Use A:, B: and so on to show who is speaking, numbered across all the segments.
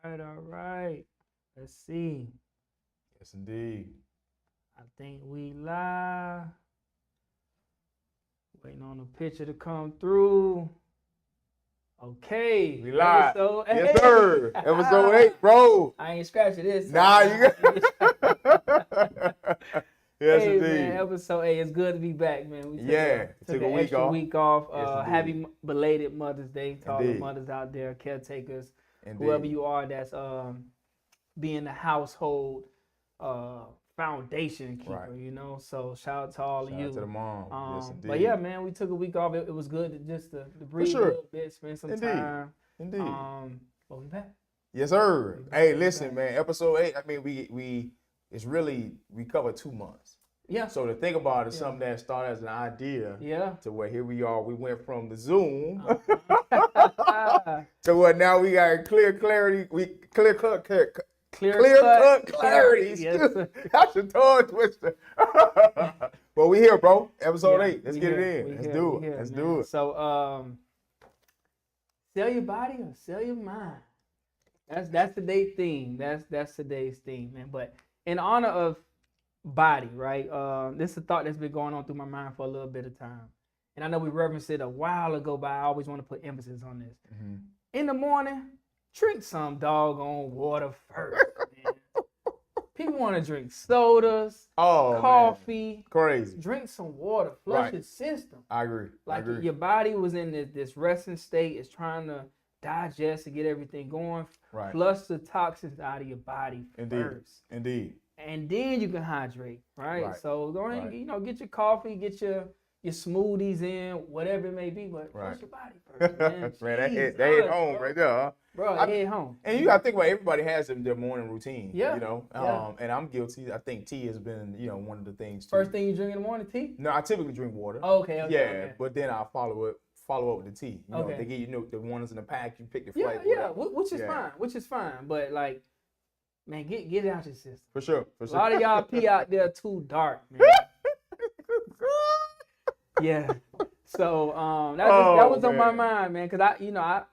A: All right. Let's see.
B: Yes, indeed.
A: I think we live. Waiting on the picture to come through. Okay.
B: We live.
A: Episode
B: Yes,
A: 8.
B: sir. Episode 8, bro.
A: I ain't scratching this.
B: Nah, you got. Yes,
A: Hey,
B: indeed.
A: man, episode 8. It's good to be back, man. We took
B: a
A: an
B: week
A: extra
B: off.
A: week off.
B: Yes,
A: Happy belated Mother's Day to all the
B: Indeed.
A: mothers out there, caretakers,
B: Indeed.
A: whoever you are that's being the household foundation keeper,
B: Right.
A: you know. So shout out to all of
B: Shout
A: you.
B: out to the mom. Yes, indeed.
A: But yeah, man, we took a week off. It was good to breathe
B: sure.
A: a little bit, spend some
B: Indeed.
A: time.
B: Indeed.
A: But we back.
B: Yes, sir.
A: We back,
B: Hey,
A: we
B: listen,
A: back.
B: man. Episode 8. I mean, we covered 2 months.
A: Yeah.
B: So to think about it,
A: Yeah.
B: something that started as an idea
A: Yeah.
B: to where here we are. We went from the Zoom
A: Uh-huh.
B: to what now we got clear clarity. Clear cut clarity.
A: Yes, sir.
B: That's a tongue twister. But we here, bro. Episode
A: Yeah,
B: 8. Let's
A: we
B: get
A: here,
B: it in.
A: we
B: Let's
A: here,
B: do
A: we
B: it.
A: here,
B: Let's
A: man.
B: do it.
A: So sell your body or sell your mind. That's today's theme. That's today's theme, man. But in honor of body, right? This is a thought that's been going on through my mind for a little bit of time. And I know we referenced it a while ago, but I always want to put emphasis on this.
B: Mm-hmm.
A: In the morning, drink some doggone water first, man. People want to drink sodas, coffee.
B: Man. Crazy.
A: Drink some water, flush
B: Right.
A: your system.
B: I agree.
A: Like your body was in this resting state, it's trying to digest and get everything going.
B: Right.
A: Flush the toxins out of your body
B: Indeed.
A: first.
B: Indeed.
A: And then you can hydrate, right?
B: Right.
A: So go ahead,
B: Right.
A: get your coffee, get your smoothies in, whatever it may be, but
B: Right.
A: flush your body first, man.
B: Man, that hit
A: Jesus,
B: home
A: bro.
B: right there, huh?
A: Bro, head home.
B: And you gotta think about it, everybody has their morning routine.
A: Yeah.
B: You know?
A: Yeah.
B: And I'm guilty. I think tea has been, one of the things too.
A: First thing you drink in the morning, tea?
B: No, I typically drink water.
A: Oh, okay.
B: Yeah,
A: Okay.
B: but then I'll follow up with the tea. You know,
A: Okay.
B: they give you the ones in the pack, you pick the
A: Yeah,
B: flavor.
A: yeah,
B: whatever.
A: which is fine. But like, man, get it out your system.
B: For sure.
A: A lot of y'all pee out there too dark, man. Yeah. So that was on my mind, man, because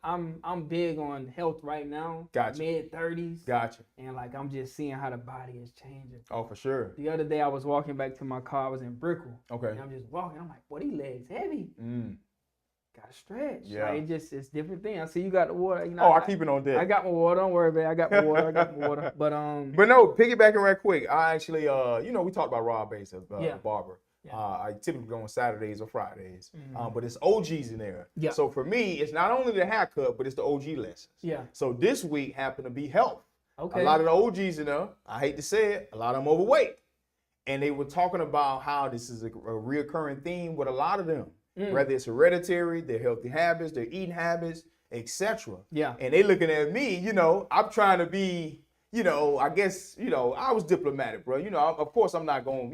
A: I'm big on health right now.
B: Gotcha.
A: Mid-30s.
B: Gotcha.
A: And like I'm just seeing how the body is changing.
B: Oh, for sure.
A: The other day I was walking back to my car. I was in Brickell.
B: Okay.
A: And I'm just walking. I'm like, boy, these legs heavy. Gotta stretch.
B: Yeah.
A: Like, it's different thing. I see you got the water.
B: I keep it on deck.
A: I got my water. Don't worry, man. I got my water. But
B: But no, piggybacking right quick. I actually, we talked about Rob Bass, barber.
A: Yeah.
B: I typically go on Saturdays or Fridays,
A: Mhm.
B: but it's OGs in there.
A: Yeah.
B: So for me, it's not only the haircut, but it's the OG lessons.
A: Yeah.
B: So this week happened to be health.
A: Okay.
B: A lot of the OGs in there, I hate to say it, a lot of them overweight. And they were talking about how this is a reoccurring theme with a lot of them, whether it's hereditary, their healthy habits, their eating habits, etc.
A: Yeah.
B: And they looking at me, I'm trying to be, I guess, I was diplomatic, bro. Of course I'm not going,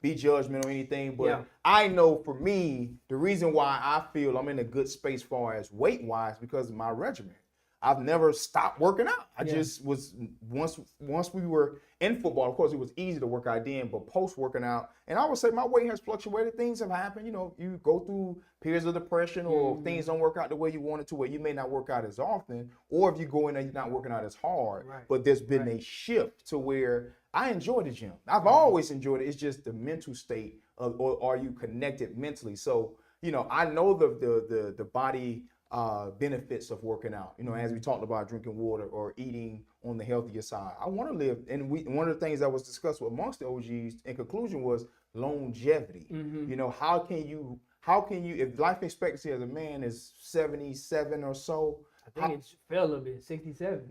B: be judgmental or anything, but
A: Yeah.
B: I know for me, the reason why I feel I'm in a good space far as weight-wise because of my regimen. I've never stopped working out. I just was, once we were in football, of course, it was easy to work out then, but post working out, and I would say my weight has fluctuated. Things have happened. You go through periods of depression or things don't work out the way you want it to, where you may not work out as often, or if you go in there, you're not working out as hard.
A: Right.
B: But there's been a shift to where I enjoy the gym. I've always enjoyed it. It's just the mental state of, or are you connected mentally? So, I know the body benefits of working out. As we talked about drinking water or eating on the healthier side. I want to live, and one of the things that was discussed amongst the OGs in conclusion was longevity. How can you, if life expectancy as a man is 77 or so?
A: I think it fell a little bit, 67.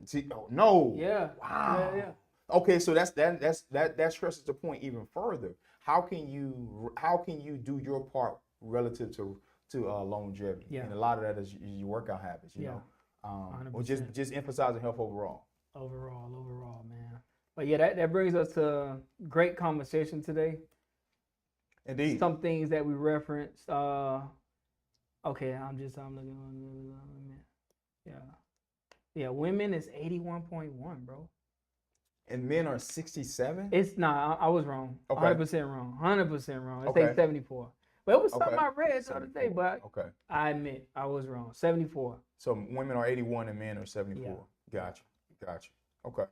B: No.
A: Yeah.
B: Wow.
A: Yeah.
B: Okay, so that stresses the point even further. How can you do your part relative to longevity?
A: Yeah.
B: And a lot of that is your workout habits, you know. Or just emphasizing health overall.
A: Overall, man. But yeah, that brings us to a great conversation today.
B: Indeed.
A: Some things that we referenced. Okay, I'm looking. Yeah, women is 81.1, bro.
B: And men are 67?
A: It's not. I was wrong.
B: Okay.
A: 100% wrong. 100% wrong. It
B: Okay.
A: says 74. But it was something
B: Okay.
A: I read the other day, but
B: Okay.
A: I admit I was wrong. 74.
B: So women are 81 and men are 74.
A: Yeah.
B: Gotcha. Gotcha. Okay.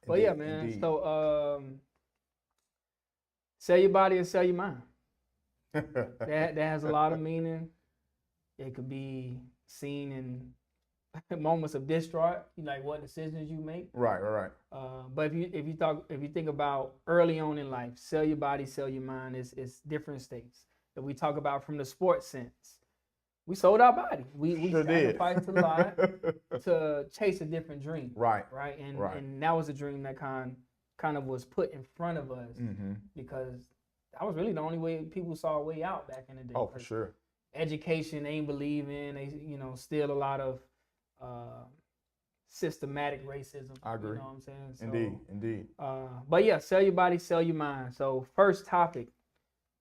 A: But yeah, man.
B: Indeed.
A: So sell your body or sell your mind. That has a lot of meaning. It could be seen in moments of distraught, like what decisions you make.
B: Right.
A: But if you think about early on in life, sell your body, sell your mind. It's different states. If we talk about from the sports sense, we sold our body. We
B: Sure did.
A: sacrificed a lot to chase a different dream.
B: Right.
A: And that was a dream that kind of was put in front of us because that was really the only way people saw a way out back in the day.
B: Oh, for sure.
A: Education they ain't believe in. They still a lot of systematic racism.
B: I agree.
A: You know what I'm saying? So,
B: Indeed.
A: But yeah, sell your body, sell your mind. So first topic,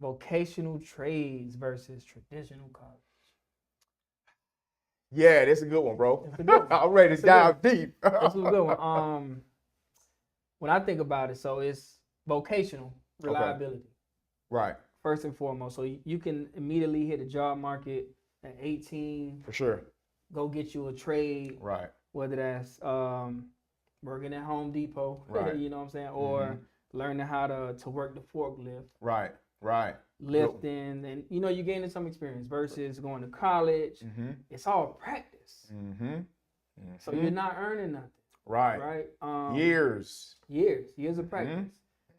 A: vocational trades versus traditional college.
B: Yeah, that's a good one, bro.
A: It's a good one.
B: I'm ready to dive deep.
A: That's a good one. When I think about it, so it's vocational reliability.
B: Okay. Right.
A: First and foremost. So you can immediately hit the job market at 18.
B: For sure.
A: Go get you a trade.
B: Right.
A: Whether that's working at Home Depot,
B: right.
A: You know what I'm saying, or learning how to work the forklift.
B: Right.
A: Lifting, and you're gaining some experience versus going to college. It's all practice. So you're not earning nothing.
B: Right. Years
A: of practice.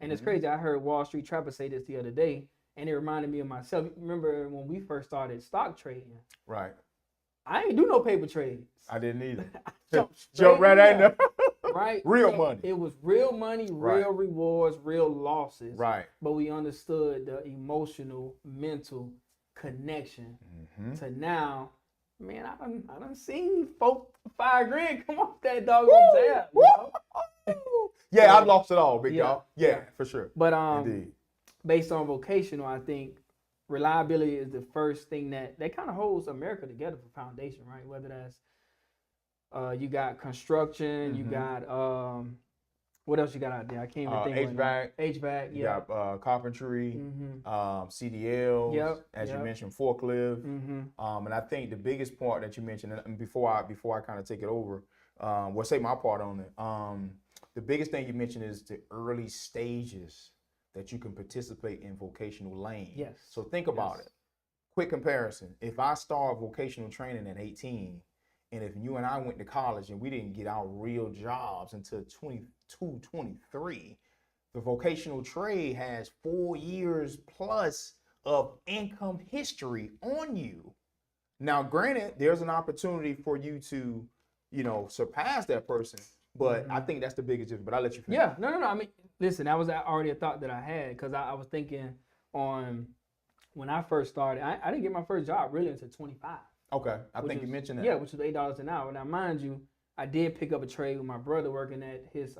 A: And it's crazy. I heard Wall Street Trapper say this the other day, and it reminded me of myself. Remember when we first started stock trading?
B: Right.
A: I ain't do no paper trades.
B: I didn't either.
A: Jump
B: right in there.
A: Right?
B: Real money.
A: It was real money, real rewards, real losses.
B: Right.
A: But we understood the emotional, mental connection to now. Man, I done seen $4-5 grand come off that doggone tab.
B: Yeah, I lost it all, big dog. Yeah, for sure.
A: But
B: Indeed.
A: Based on vocational, I think reliability is the first thing that kind of holds America together for foundation, right? Whether that's you got construction, you got what else you got out there? I can't even think. HVAC,
B: you got carpentry, CDLs, as you mentioned, forklift, and I think the biggest part that you mentioned, and before I kind of take it over, say my part on it. The biggest thing you mentioned is the early stages that you can participate in vocational lane.
A: Yes.
B: So think about it. Quick comparison. If I start vocational training at 18, and if you and I went to college and we didn't get our real jobs until 22, 23, the vocational trade has 4 years plus of income history on you. Now, granted, there's an opportunity for you to, surpass that person, but I think that's the biggest difference. But I'll let you finish.
A: Yeah, no. I mean, listen, that was already a thought that I had because I was thinking on when I first started, I didn't get my first job really until 25.
B: Okay, I think you mentioned that.
A: Yeah, which was $8 an hour. Now, mind you, I did pick up a trade with my brother working at his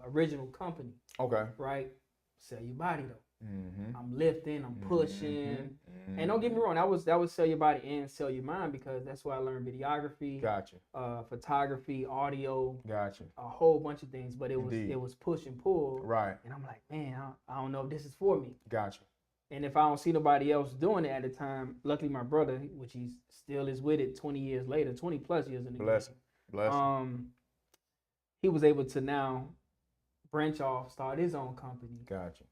A: original company.
B: Okay.
A: Right? Sell your body though. I'm lifting, I'm pushing. And don't get me wrong, that was sell your body and sell your mind because that's where I learned videography.
B: Gotcha.
A: Photography, audio.
B: Gotcha.
A: A whole bunch of things, but it was push and pull.
B: Right.
A: And I'm like, man, I don't know if this is for me.
B: Gotcha. And
A: if I don't see nobody else doing it at the time, luckily my brother, which he still is with it 20 years later, 20 plus years in the
B: Bless
A: game.
B: him.
A: He was able to now branch off, start his own company.
B: Gotcha.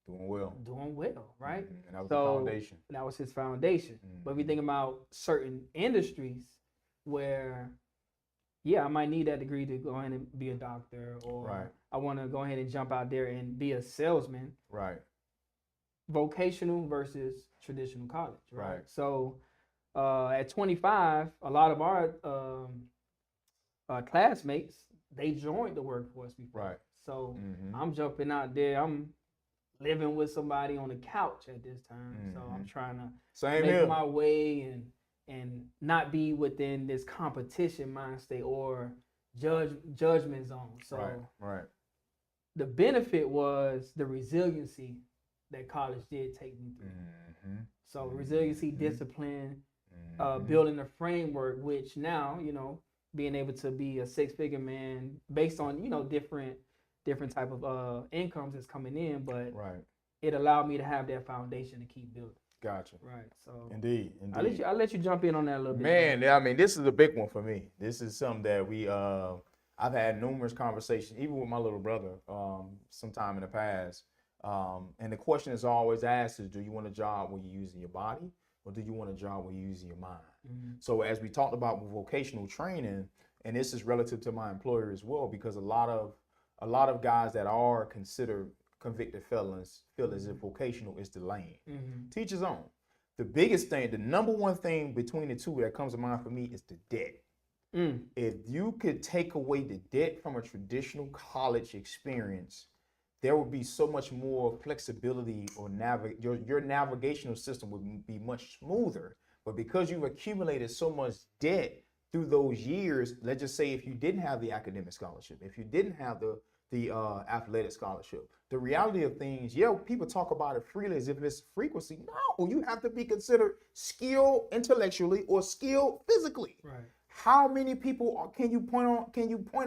B: Doing well,
A: right?
B: And that was the foundation.
A: That was his foundation. But if you think about certain industries where, I might need that degree to go ahead and be a doctor, or I want to go ahead and jump out there and be a salesman.
B: Right.
A: Vocational versus traditional college, right? So at 25, a lot of our classmates, they joined the workforce before.
B: Right.
A: So I'm jumping out there. I'm living with somebody on the couch at this time. So I'm trying to make my way and not be within this competition mind state or judgment zone. So the benefit was the resiliency that college did take me through. So resiliency, discipline, building a framework, which now, being able to be a six-figure man based on, different type of incomes that's coming in, but it allowed me to have that foundation to keep building.
B: Gotcha.
A: Right. So
B: Indeed.
A: I'll let you jump in on that a little bit.
B: Man, I mean, this is a big one for me. This is something that we I've had numerous conversations, even with my little brother, sometime in the past. And the question is always asked is, do you want a job where you're using your body, or do you want a job where you're using your mind? So as we talked about with vocational training, and this is relative to my employer as well, because a lot of guys that are considered convicted felons feel as if vocational is the lane. Teach his own. The biggest thing, the number one thing between the two that comes to mind for me is the debt. If you could take away the debt from a traditional college experience, there would be so much more flexibility, or your navigational system would be much smoother. But because you've accumulated so much debt through those years, let's just say if you didn't have the academic scholarship, if you didn't have the athletic scholarship, the reality of things, people talk about it freely as if it's frequency. No, you have to be considered skilled intellectually or skilled physically.
A: Right.
B: How many people can you point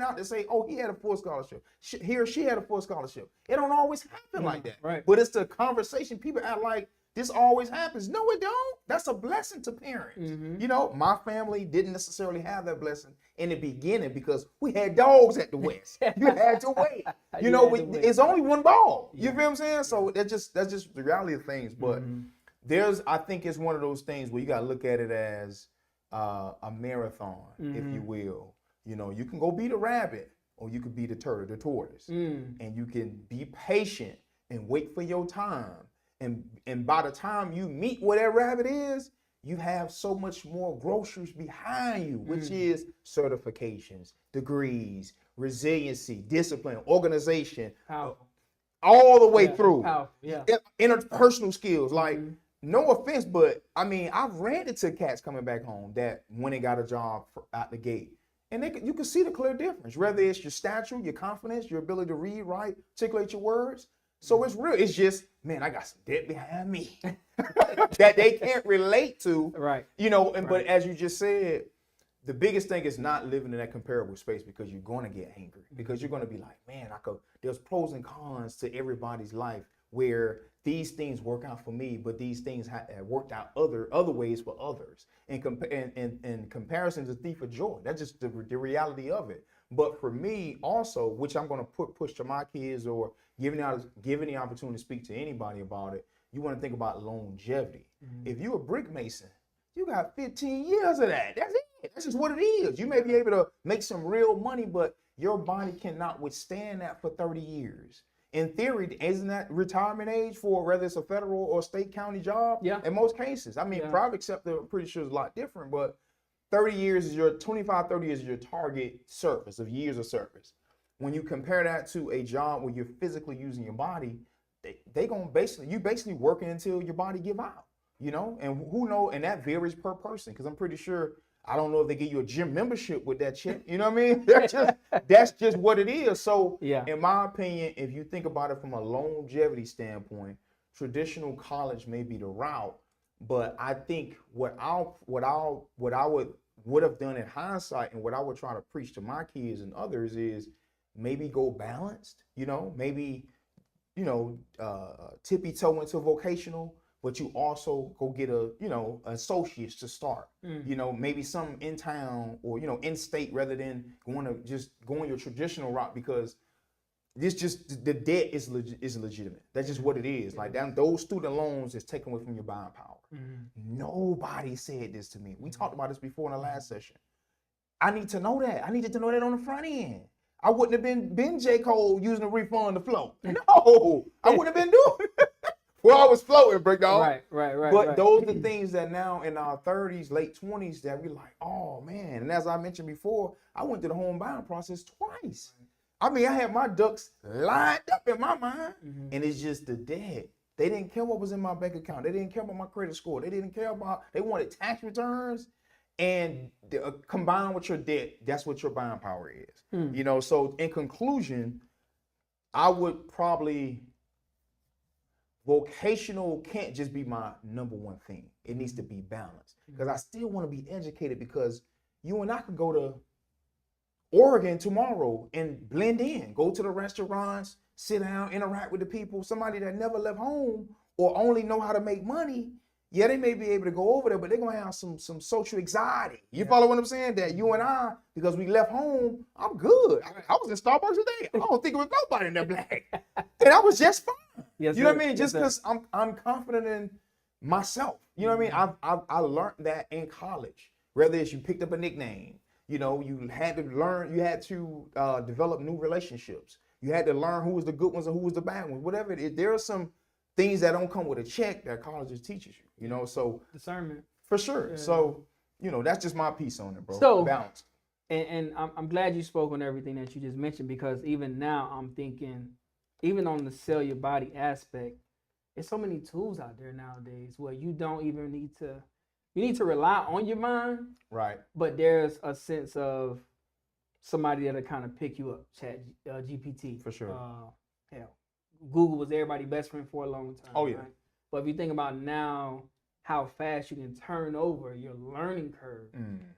B: out to say, oh, he had a full scholarship, he or she had a full scholarship? It don't always happen like that.
A: Right.
B: But it's the conversation. People act like this always happens. No, it don't. That's a blessing to parents. You know, my family didn't necessarily have that blessing in the beginning because we had dogs at the West. You had to wait. You know, it's only one ball. You feel what I'm saying? So that's just the reality of things. But I think it's one of those things where you got to look at it as a marathon, if you will. You know, you can go be the rabbit, or you could be the turtle, the tortoise, and you can be patient and wait for your time. And by the time you meet where that rabbit is, you have so much more groceries behind you, which is certifications, degrees, resiliency, discipline, organization, all the way through. Interpersonal skills, like. No offense, but I mean, I've ran into cats coming back home that when they got a job out the gate, and you can see the clear difference, whether it's your stature, your confidence, your ability to read, write, articulate your words. So it's real. It's just, man, I got some debt behind me that they can't relate to. Right. You know, but as you just said, the biggest thing is not living in that comparable space, because you're going to get angry, because you're going to be like, man, there's pros and cons to everybody's life where these things work out for me, but these things have worked out other ways for others. And comparison is a thief of joy. That's just the reality of it. But for me also, which I'm going to push to my kids, or giving the opportunity to speak to anybody about it, you want to think about longevity. If you're a brick mason, you got 15 years of that. That's it. That's just what it is. You may be able to make some real money, but your body cannot withstand that for 30 years. In theory, isn't that retirement age for whether it's a federal or state county job? Yeah. In most cases. I mean, private sector, I'm pretty sure is a lot different, but 30 years is 30 years is your target service of years of service. When you compare that to a job where you're physically using your body, they gonna basically working until your body give out, you know? And who know, and that varies per person, because I'm pretty sure, I don't know if they give you a gym membership with that check. You know what I mean? That's just what it is. So in my opinion, if you think about it from a longevity standpoint, traditional college may be the route. But I think what I would have done in hindsight, and what I would try to preach to my kids and others, is maybe go balanced, you know, maybe, you know, tippy toe into vocational, but you also go get associates to start, you know, maybe some in town or, you know, in state, rather than going your traditional route, because the debt is legitimate. That's just what it is. Like those student loans is taken away from your buying power. Nobody said this to me. We talked about this before in the last session. I need to know that. I needed to know that on the front end. I wouldn't have been J. Cole using the refund to float. No, I wouldn't have been doing it. Well, I was floating, break down. Right. But those are the things that now in our 30s, late 20s, that we like, oh man. And as I mentioned before, I went through the home buying process twice. I mean, I had my ducks lined up in my mind, and it's just the debt. They didn't care what was in my bank account. They didn't care about my credit score. They wanted tax returns, and combined with your debt, that's what your buying power is. You know, so in conclusion, I would probably, vocational can't just be my number one thing. It needs to be balanced, because I still want to be educated, because you and I could go to Oregon tomorrow and blend in, go to the restaurants, sit down, interact with the people. Somebody that never left home or only know how to make money, yeah, they may be able to go over there, but they're gonna have some social anxiety. You follow what I'm saying? That you and I, because we left home, I'm good. I was in Starbucks today. I don't think it was nobody in there black, and I was just fine.
A: Yes,
B: you know what I
A: sir.
B: mean?
A: Yes,
B: Just
A: sir.
B: because I'm confident in myself. You know what I mean? I learned that in college. Whether it's you picked up a nickname, you know, you had to learn, you had to develop new relationships. You had to learn who was the good ones and who was the bad ones. Whatever it is, there are some things that don't come with a check that colleges teaches you. You know, so
A: Discernment.
B: for sure.
A: Yeah.
B: So, you know, that's just my piece on it, bro.
A: So,
B: balance.
A: And I'm glad you spoke on everything that you just mentioned, because even now I'm thinking, even on the sell your body aspect, there's so many tools out there nowadays where you don't even need to, you need to rely on your mind,
B: Right.
A: but there's a sense of somebody that'll kind of pick you up. Chat GPT.
B: For sure.
A: Hell, Google was everybody's best friend for a long time.
B: Oh, yeah.
A: Right? But if you think about now, how fast you can turn over your learning curve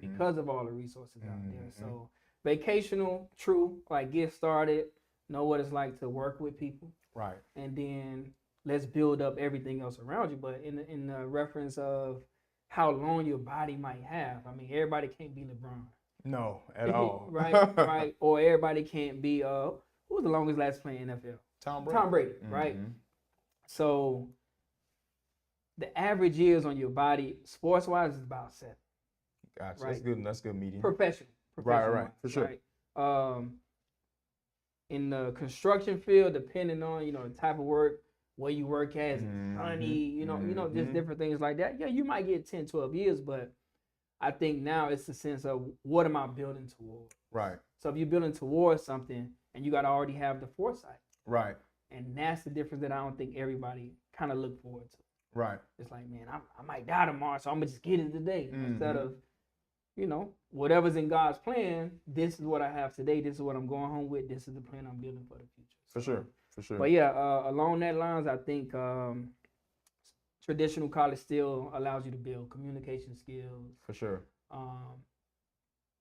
A: because of all the resources out there. So vacational, true, like get started, know what it's like to work with people.
B: Right.
A: And then let's build up everything else around you. But in the reference of how long your body might have, I mean, everybody can't be LeBron.
B: No, at all.
A: Right, right. Or everybody can't be who was the longest last player in NFL?
B: Tom Brady.
A: Tom Brady, right? So the average years on your body, sports wise, is about 7.
B: Gotcha.
A: Right?
B: That's good. That's good medium.
A: Professional.
B: Right. For sure.
A: Right? In the construction field, depending on the type of work, where you work at, sunny, you know, just different things like that. Yeah, you might get 10, 12 years, but I think now it's the sense of what am I building towards?
B: Right.
A: So if you're building towards something, and you got to already have the foresight.
B: Right.
A: And that's the difference that I don't think everybody kind of look forward to.
B: Right.
A: It's like, man, I might die tomorrow, so I'm gonna just get it today instead of, whatever's in God's plan. This is what I have today. This is what I'm going home with. This is the plan I'm building for the future.
B: For sure. For sure.
A: But yeah, along that lines, I think traditional college still allows you to build communication skills.
B: For sure.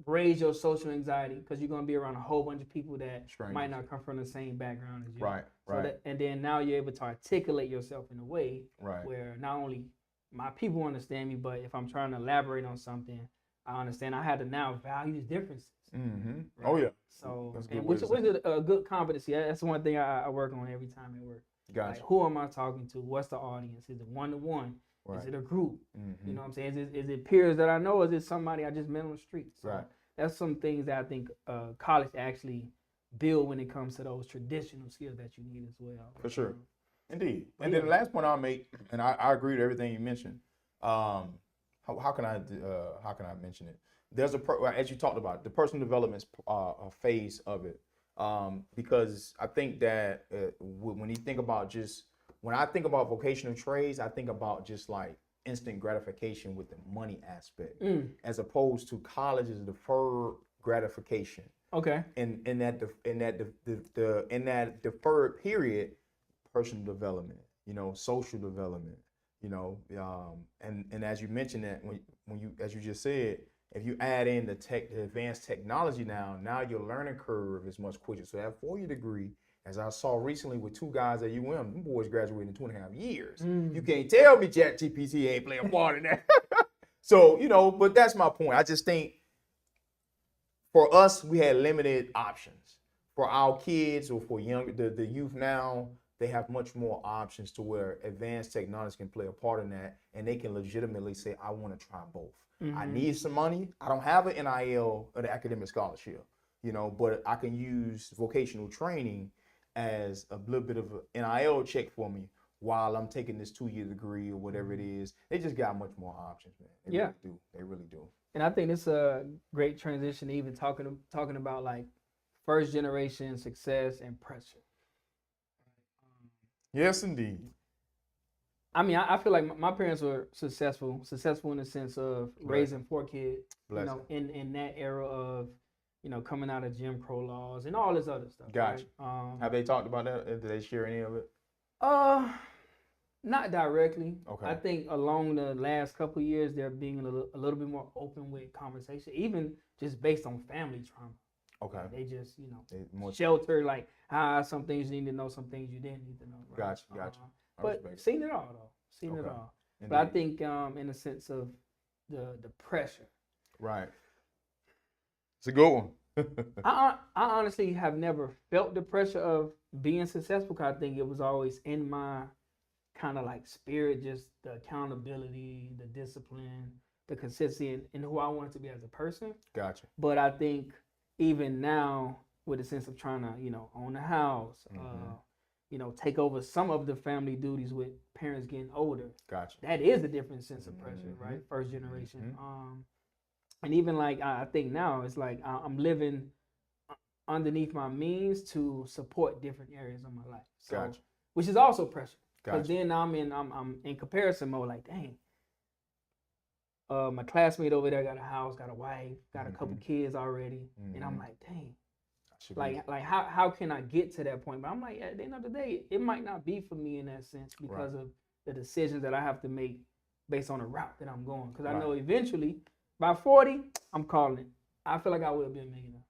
A: Raise your social anxiety, because you're gonna be around a whole bunch of people that
B: Strangers.
A: might not come from the same background as you.
B: Right.
A: So
B: Right.
A: and then now you're able to articulate yourself in a way
B: Right.
A: where not only my people understand me, but if I'm trying to elaborate on something, I understand. I had to now value these differences.
B: Right?
A: Right?
B: Oh yeah.
A: So,
B: That's a good
A: and
B: way
A: which
B: to say
A: is a good competency. That's one thing I work on every time at work.
B: Gotcha.
A: Like, who am I talking to? What's the audience? Is it one-to-one?
B: Right.
A: Is it a group?
B: Mhm.
A: You know what I'm saying? Is it peers that I know? Or is it somebody I just met on the street? So
B: Right.
A: that's some things that I think college actually build when it comes to those traditional skills that you need as well.
B: For sure. Indeed.
A: But
B: And then the last point I'll make, and I agree with everything you mentioned. How can I mention it? There's as you talked about, the personal development phase of it, because I think that when you think about when I think about vocational trades, I think about just like instant gratification with the money aspect, as opposed to college is deferred gratification.
A: Okay.
B: In that deferred period, personal development, social development, and as you mentioned that when you, as you just said, if you add in the advanced technology now your learning curve is much quicker. So that 4-year degree, as I saw recently with 2 guys at them boys graduated in 2.5 years. You can't tell me ChatGPT ain't playing a part in that. So, but that's my point. I just think for us, we had limited options. For our kids or for the youth now, they have much more options to where advanced technology can play a part in that, and they can legitimately say, I want to try both. I need some money. I don't have an NIL or the academic scholarship, but I can use vocational training as a little bit of an NIL check for me while I'm taking this 2-year degree or whatever it is. They just got much more options, man. They really do.
A: And I think it's a great transition to even talking about like first generation success and pressure.
B: Yes, indeed.
A: I mean, I feel like my parents were successful in the sense of raising 4 kids, in that era of, coming out of Jim Crow laws and all this other stuff.
B: Gotcha.
A: Right?
B: Have they talked about that? Did they share any of it?
A: Not directly.
B: Okay.
A: I think along the last couple of years, they're being a little bit more open with conversation, even just based on family trauma.
B: Okay.
A: Like they just, shelter, like, some things you need to know, some things you didn't need to know. Right?
B: Gotcha.
A: But seen it all, though. Seen it all. But I think in the sense of the pressure.
B: Right. It's a good one.
A: I honestly have never felt the pressure of being successful because I think it was always in my kind of like spirit, just the accountability, the discipline, the consistency, and who I wanted to be as a person.
B: Gotcha.
A: But I think even now, with a sense of trying to, own a house, take over some of the family duties with parents getting older.
B: Gotcha.
A: That is a different sense of pressure, right? First generation. And even like I think now it's like I'm living underneath my means to support different areas of my life. So,
B: Gotcha.
A: which is also pressure. Because
B: Gotcha.
A: then I'm in comparison mode. Like, dang, my classmate over there got a house, got a wife, got a couple kids already, and I'm like, dang, like how can I get to that point? But I'm like, at the end of the day, it might not be for me in that sense because of the decisions that I have to make based on the route that I'm going. Because I know eventually, by 40, I'm calling it. I feel like I will be a millionaire.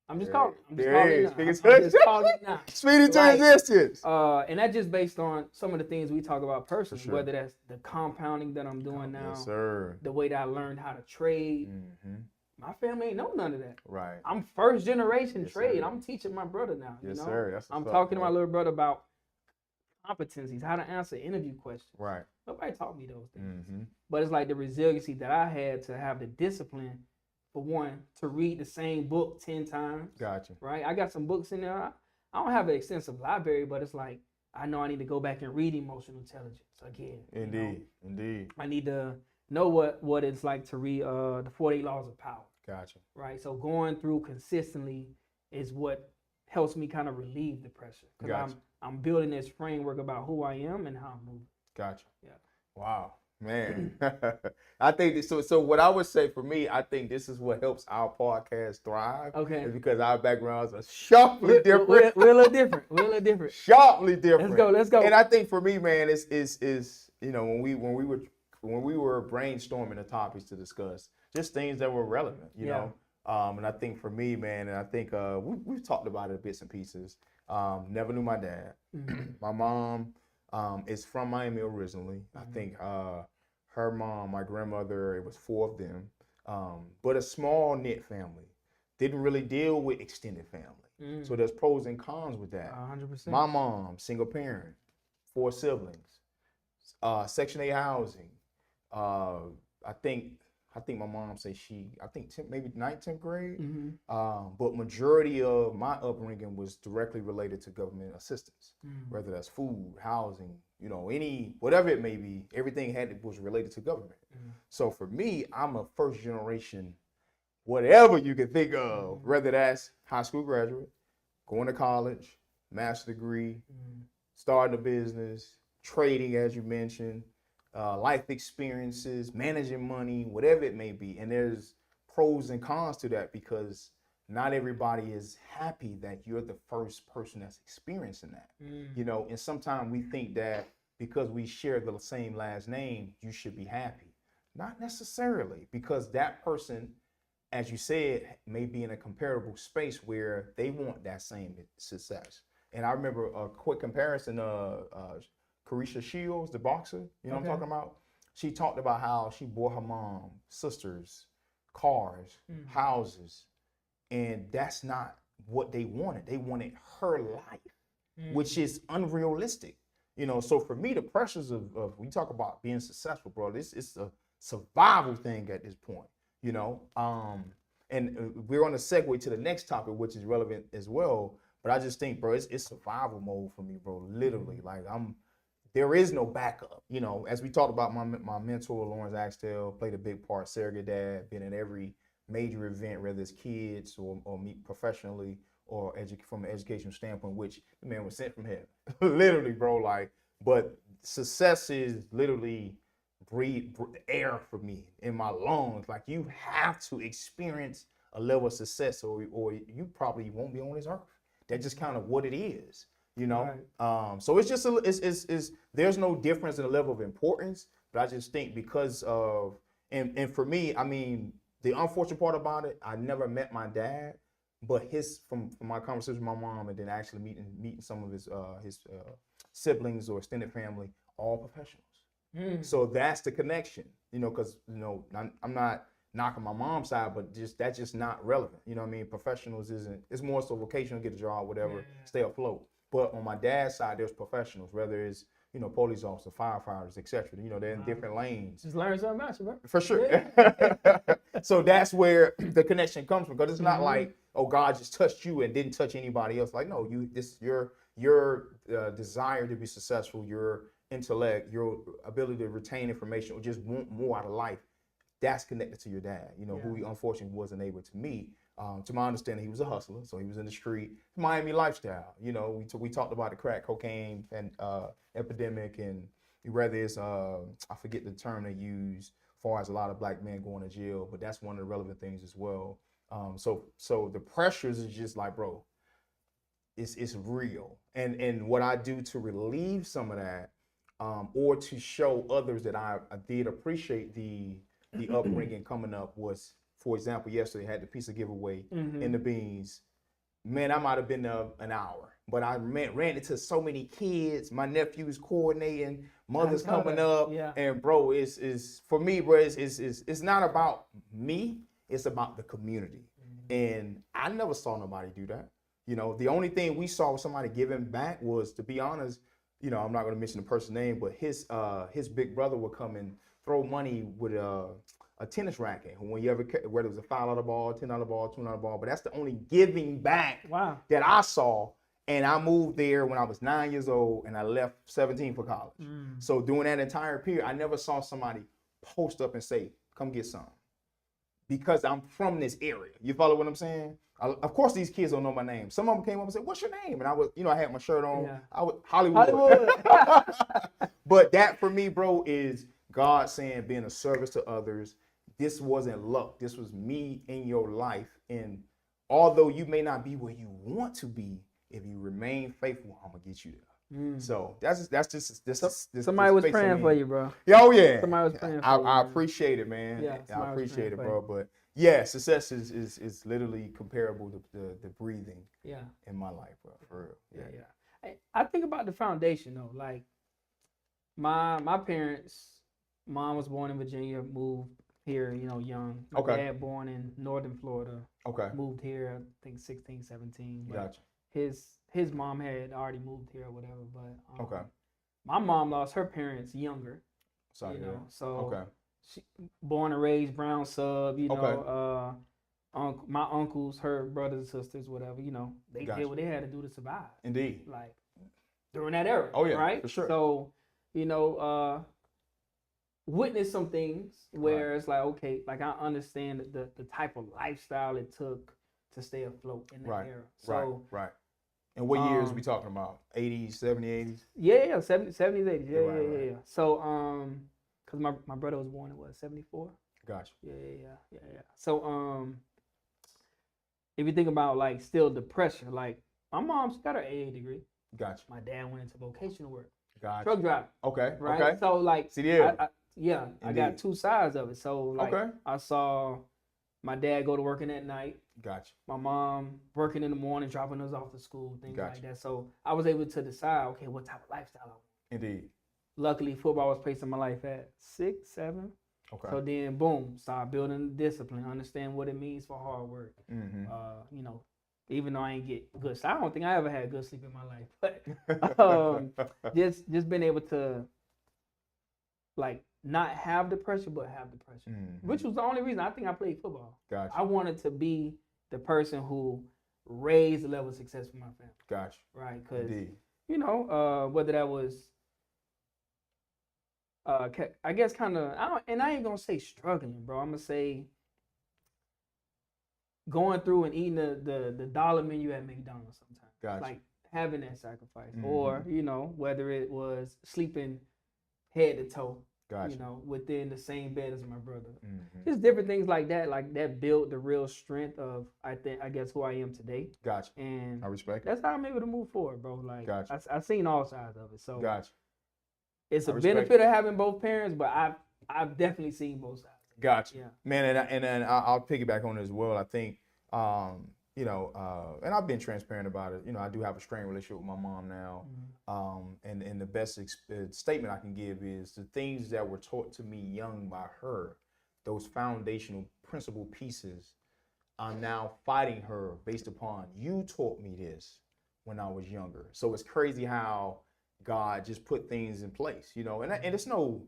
A: I'm just calling. I'm just calling it now. I'm just calling it now.
B: Speedy to existence.
A: And that's just based on some of the things we talk about personally,
B: sure.
A: whether that's the compounding that I'm doing now,
B: Yes, sir.
A: the way that I learned how to trade. My family ain't know none of that.
B: Right.
A: I'm first generation trade.
B: Sir.
A: I'm teaching my brother now.
B: Yes, sir. That's
A: I'm talking to my little brother about competencies, how to answer interview questions.
B: Right.
A: Nobody taught me those things. But it's like the resiliency that I had to have the discipline, for one, to read the same book 10 times.
B: Gotcha.
A: Right? I got some books in there. I don't have an extensive library, but it's like I know I need to go back and read emotional intelligence again.
B: Indeed.
A: I need to know what it's like to read the 48 Laws of Power.
B: Gotcha.
A: Right? So going through consistently is what helps me kind of relieve the pressure. Because I'm building this framework about who I am and how I'm moving.
B: Gotcha.
A: Yeah.
B: Wow. Man, I think this, so what I would say for me, I think this is what helps our podcast thrive.
A: Okay.
B: Is because our backgrounds are sharply different.
A: We're a little different. We're a little different.
B: Sharply different.
A: Let's go.
B: And I think for me, man, is when we were brainstorming the topics to discuss, just things that were relevant, you know. And I think for me, man, and I think we've talked about it bits and pieces. Never knew my dad. My mom is from Miami originally. I think her mom, my grandmother, it was 4 of them, but a small knit family. Didn't really deal with extended family. So there's pros and cons with that.
A: 100%.
B: My mom, single parent, 4 siblings, Section 8 housing. I think my mom said maybe 9th, 10th grade. But majority of my upbringing was directly related to government assistance, whether that's food, housing, whatever it may be, everything was related to government. So for me, I'm a first generation, whatever you can think of, whether that's high school graduate, going to college, master's degree, starting a business, trading, as you mentioned, life experiences, managing money, whatever it may be. And there's pros and cons to that because not everybody is happy that you're the first person that's experiencing that. And sometimes we think that because we share the same last name, you should be happy. Not necessarily, because that person, as you said, may be in a comparable space where they want that same success. And I remember a quick comparison Carisha Shields, the boxer, what I'm talking about? She talked about how she bought her mom, sisters, cars, houses, and that's not what they wanted. They wanted her life, which is unrealistic. So for me, the pressures of we talk about being successful, bro, it's a survival thing at this point, and we're on a segue to the next topic, which is relevant as well. But I just think, bro, it's survival mode for me, bro, literally. Like there is no backup. As we talked about, my mentor, Lawrence Axtell, played a big part, surrogate dad, been in every major event, whether it's kids or me professionally or from an educational standpoint, which the man was sent from heaven. Literally, bro, but success is literally breathe air for me in my lungs. Like, you have to experience a level of success or you probably won't be on this earth. That's just kind of what it is. Right. So it's just there's no difference in the level of importance, but I just think because of and for me, I mean, the unfortunate part about it, I never met my dad, but from my conversation with my mom and then actually meeting some of his siblings or extended family, all professionals. So that's the connection, because I'm not knocking my mom's side, but that's just not relevant. You know what I mean? Professionals isn't. It's more so vocational, get a job, whatever, stay afloat. But on my dad's side, there's professionals, whether it's police officers, firefighters, etc. They're in different lanes.
A: Just learn something about you, bro.
B: For sure.
A: Yeah.
B: So that's where the connection comes from, because it's not like, oh, God just touched you and didn't touch anybody else. Like, no, your desire to be successful, your intellect, your ability to retain information, or just want more out of life, that's connected to your dad, who he unfortunately wasn't able to meet. To my understanding, he was a hustler, so he was in the street, Miami lifestyle. We talked about the crack cocaine and epidemic, and whether it's I forget the term they use, as far as a lot of black men going to jail, but that's one of the relevant things as well. So the pressures is just like, bro, it's real, and what I do to relieve some of that, or to show others that I did appreciate the upbringing coming up was, for example, yesterday I had the pizza giveaway in the beans. Man, I might have been there an hour, but I ran into so many kids. My nephews coordinating, mothers coming up, and bro, it's for me, bro. It's not about me. It's about the community, and I never saw nobody do that. The only thing we saw somebody giving back was, to be honest, I'm not going to mention the person's name, but his big brother would come and throw money with a tennis racket. Whether it was a $5 ball, $10 ball, $2 ball, but that's the only giving back that I saw. And I moved there when I was 9 years old, and I left 17 for college. So during that entire period, I never saw somebody post up and say, "Come get some," because I'm from this area. You follow what I'm saying? Of course, these kids don't know my name. Some of them came up and said, "What's your name?" And I was, I had my shirt on.
A: Yeah.
B: I was Hollywood. But that for me, bro, is God saying, being a service to others. This wasn't luck. This was me in your life. And although you may not be where you want to be, if you remain faithful, I'm gonna get you there. So that's just
A: somebody was praying for you, bro.
B: Oh yeah.
A: Somebody was praying for you.
B: I appreciate it, man.
A: Yeah,
B: I appreciate it, bro. But yeah, success is literally comparable to the breathing. In my life, bro. For real.
A: Yeah. I think about the foundation though. Like my parents, mom was born in Virginia, moved here, young. My dad born in northern Florida. Moved here, I think 16, 17. But
B: Gotcha.
A: His mom had already moved here or whatever. But my mom lost her parents younger.
B: Sorry,
A: so she born and raised brown sub, my uncles, her brothers and sisters, whatever, they did what they had to do to survive.
B: Indeed.
A: Like during that era.
B: Oh yeah,
A: right?
B: For sure.
A: So, witness some things where it's like, okay, like I understand the type of lifestyle it took to stay afloat in that era. So
B: right. And what years we talking about? 80s, 70s, 80s?
A: Yeah, 70s, 80s. Yeah. So, because my brother was born in 74?
B: Gotcha.
A: Yeah. So, if you think about like still the pressure, like my mom's got her AA degree.
B: Gotcha.
A: My dad went into vocational work.
B: Gotcha.
A: Truck driver.
B: Okay.
A: Right.
B: Okay.
A: So like,
B: CDL.
A: I got two sides of it. So like, I saw my dad go to working at night.
B: Gotcha.
A: My mom working in the morning, dropping us off to school, things like that. So I was able to decide, okay, what type of lifestyle I want.
B: Indeed.
A: Luckily, football was placed in my life at 6, 7.
B: Okay.
A: So then, boom, start building discipline, understand what it means for hard work. Even though I ain't get good, so I don't think I ever had good sleep in my life. But just being able to like not have the pressure, but have the pressure, which was the only reason I think I played football.
B: Gotcha.
A: I wanted to be the person who raised the level of success for my family.
B: Gotcha.
A: Right, because whether that was I guess kind of, and I ain't gonna say struggling, bro. I'm gonna say going through and eating the dollar menu at McDonald's sometimes.
B: Gotcha.
A: Like having that sacrifice, or whether it was sleeping head to toe,
B: gotcha.
A: Within the same bed as my brother. Just different things like that built the real strength of I guess who I am today.
B: Gotcha.
A: And
B: I respect it.
A: That's how I'm able to move forward, bro. Like
B: gotcha.
A: I've seen all sides of it, so
B: gotcha.
A: It's a benefit of having both parents, but I've definitely seen both sides.
B: Gotcha.
A: Yeah.
B: Man, and then I'll piggyback on it as well. I think and I've been transparent about it. I do have a strained relationship with my mom now. And the best statement I can give is the things that were taught to me young by her, those foundational principle pieces, I'm now fighting her based upon you taught me this when I was younger. So it's crazy how God just put things in place, and it's no,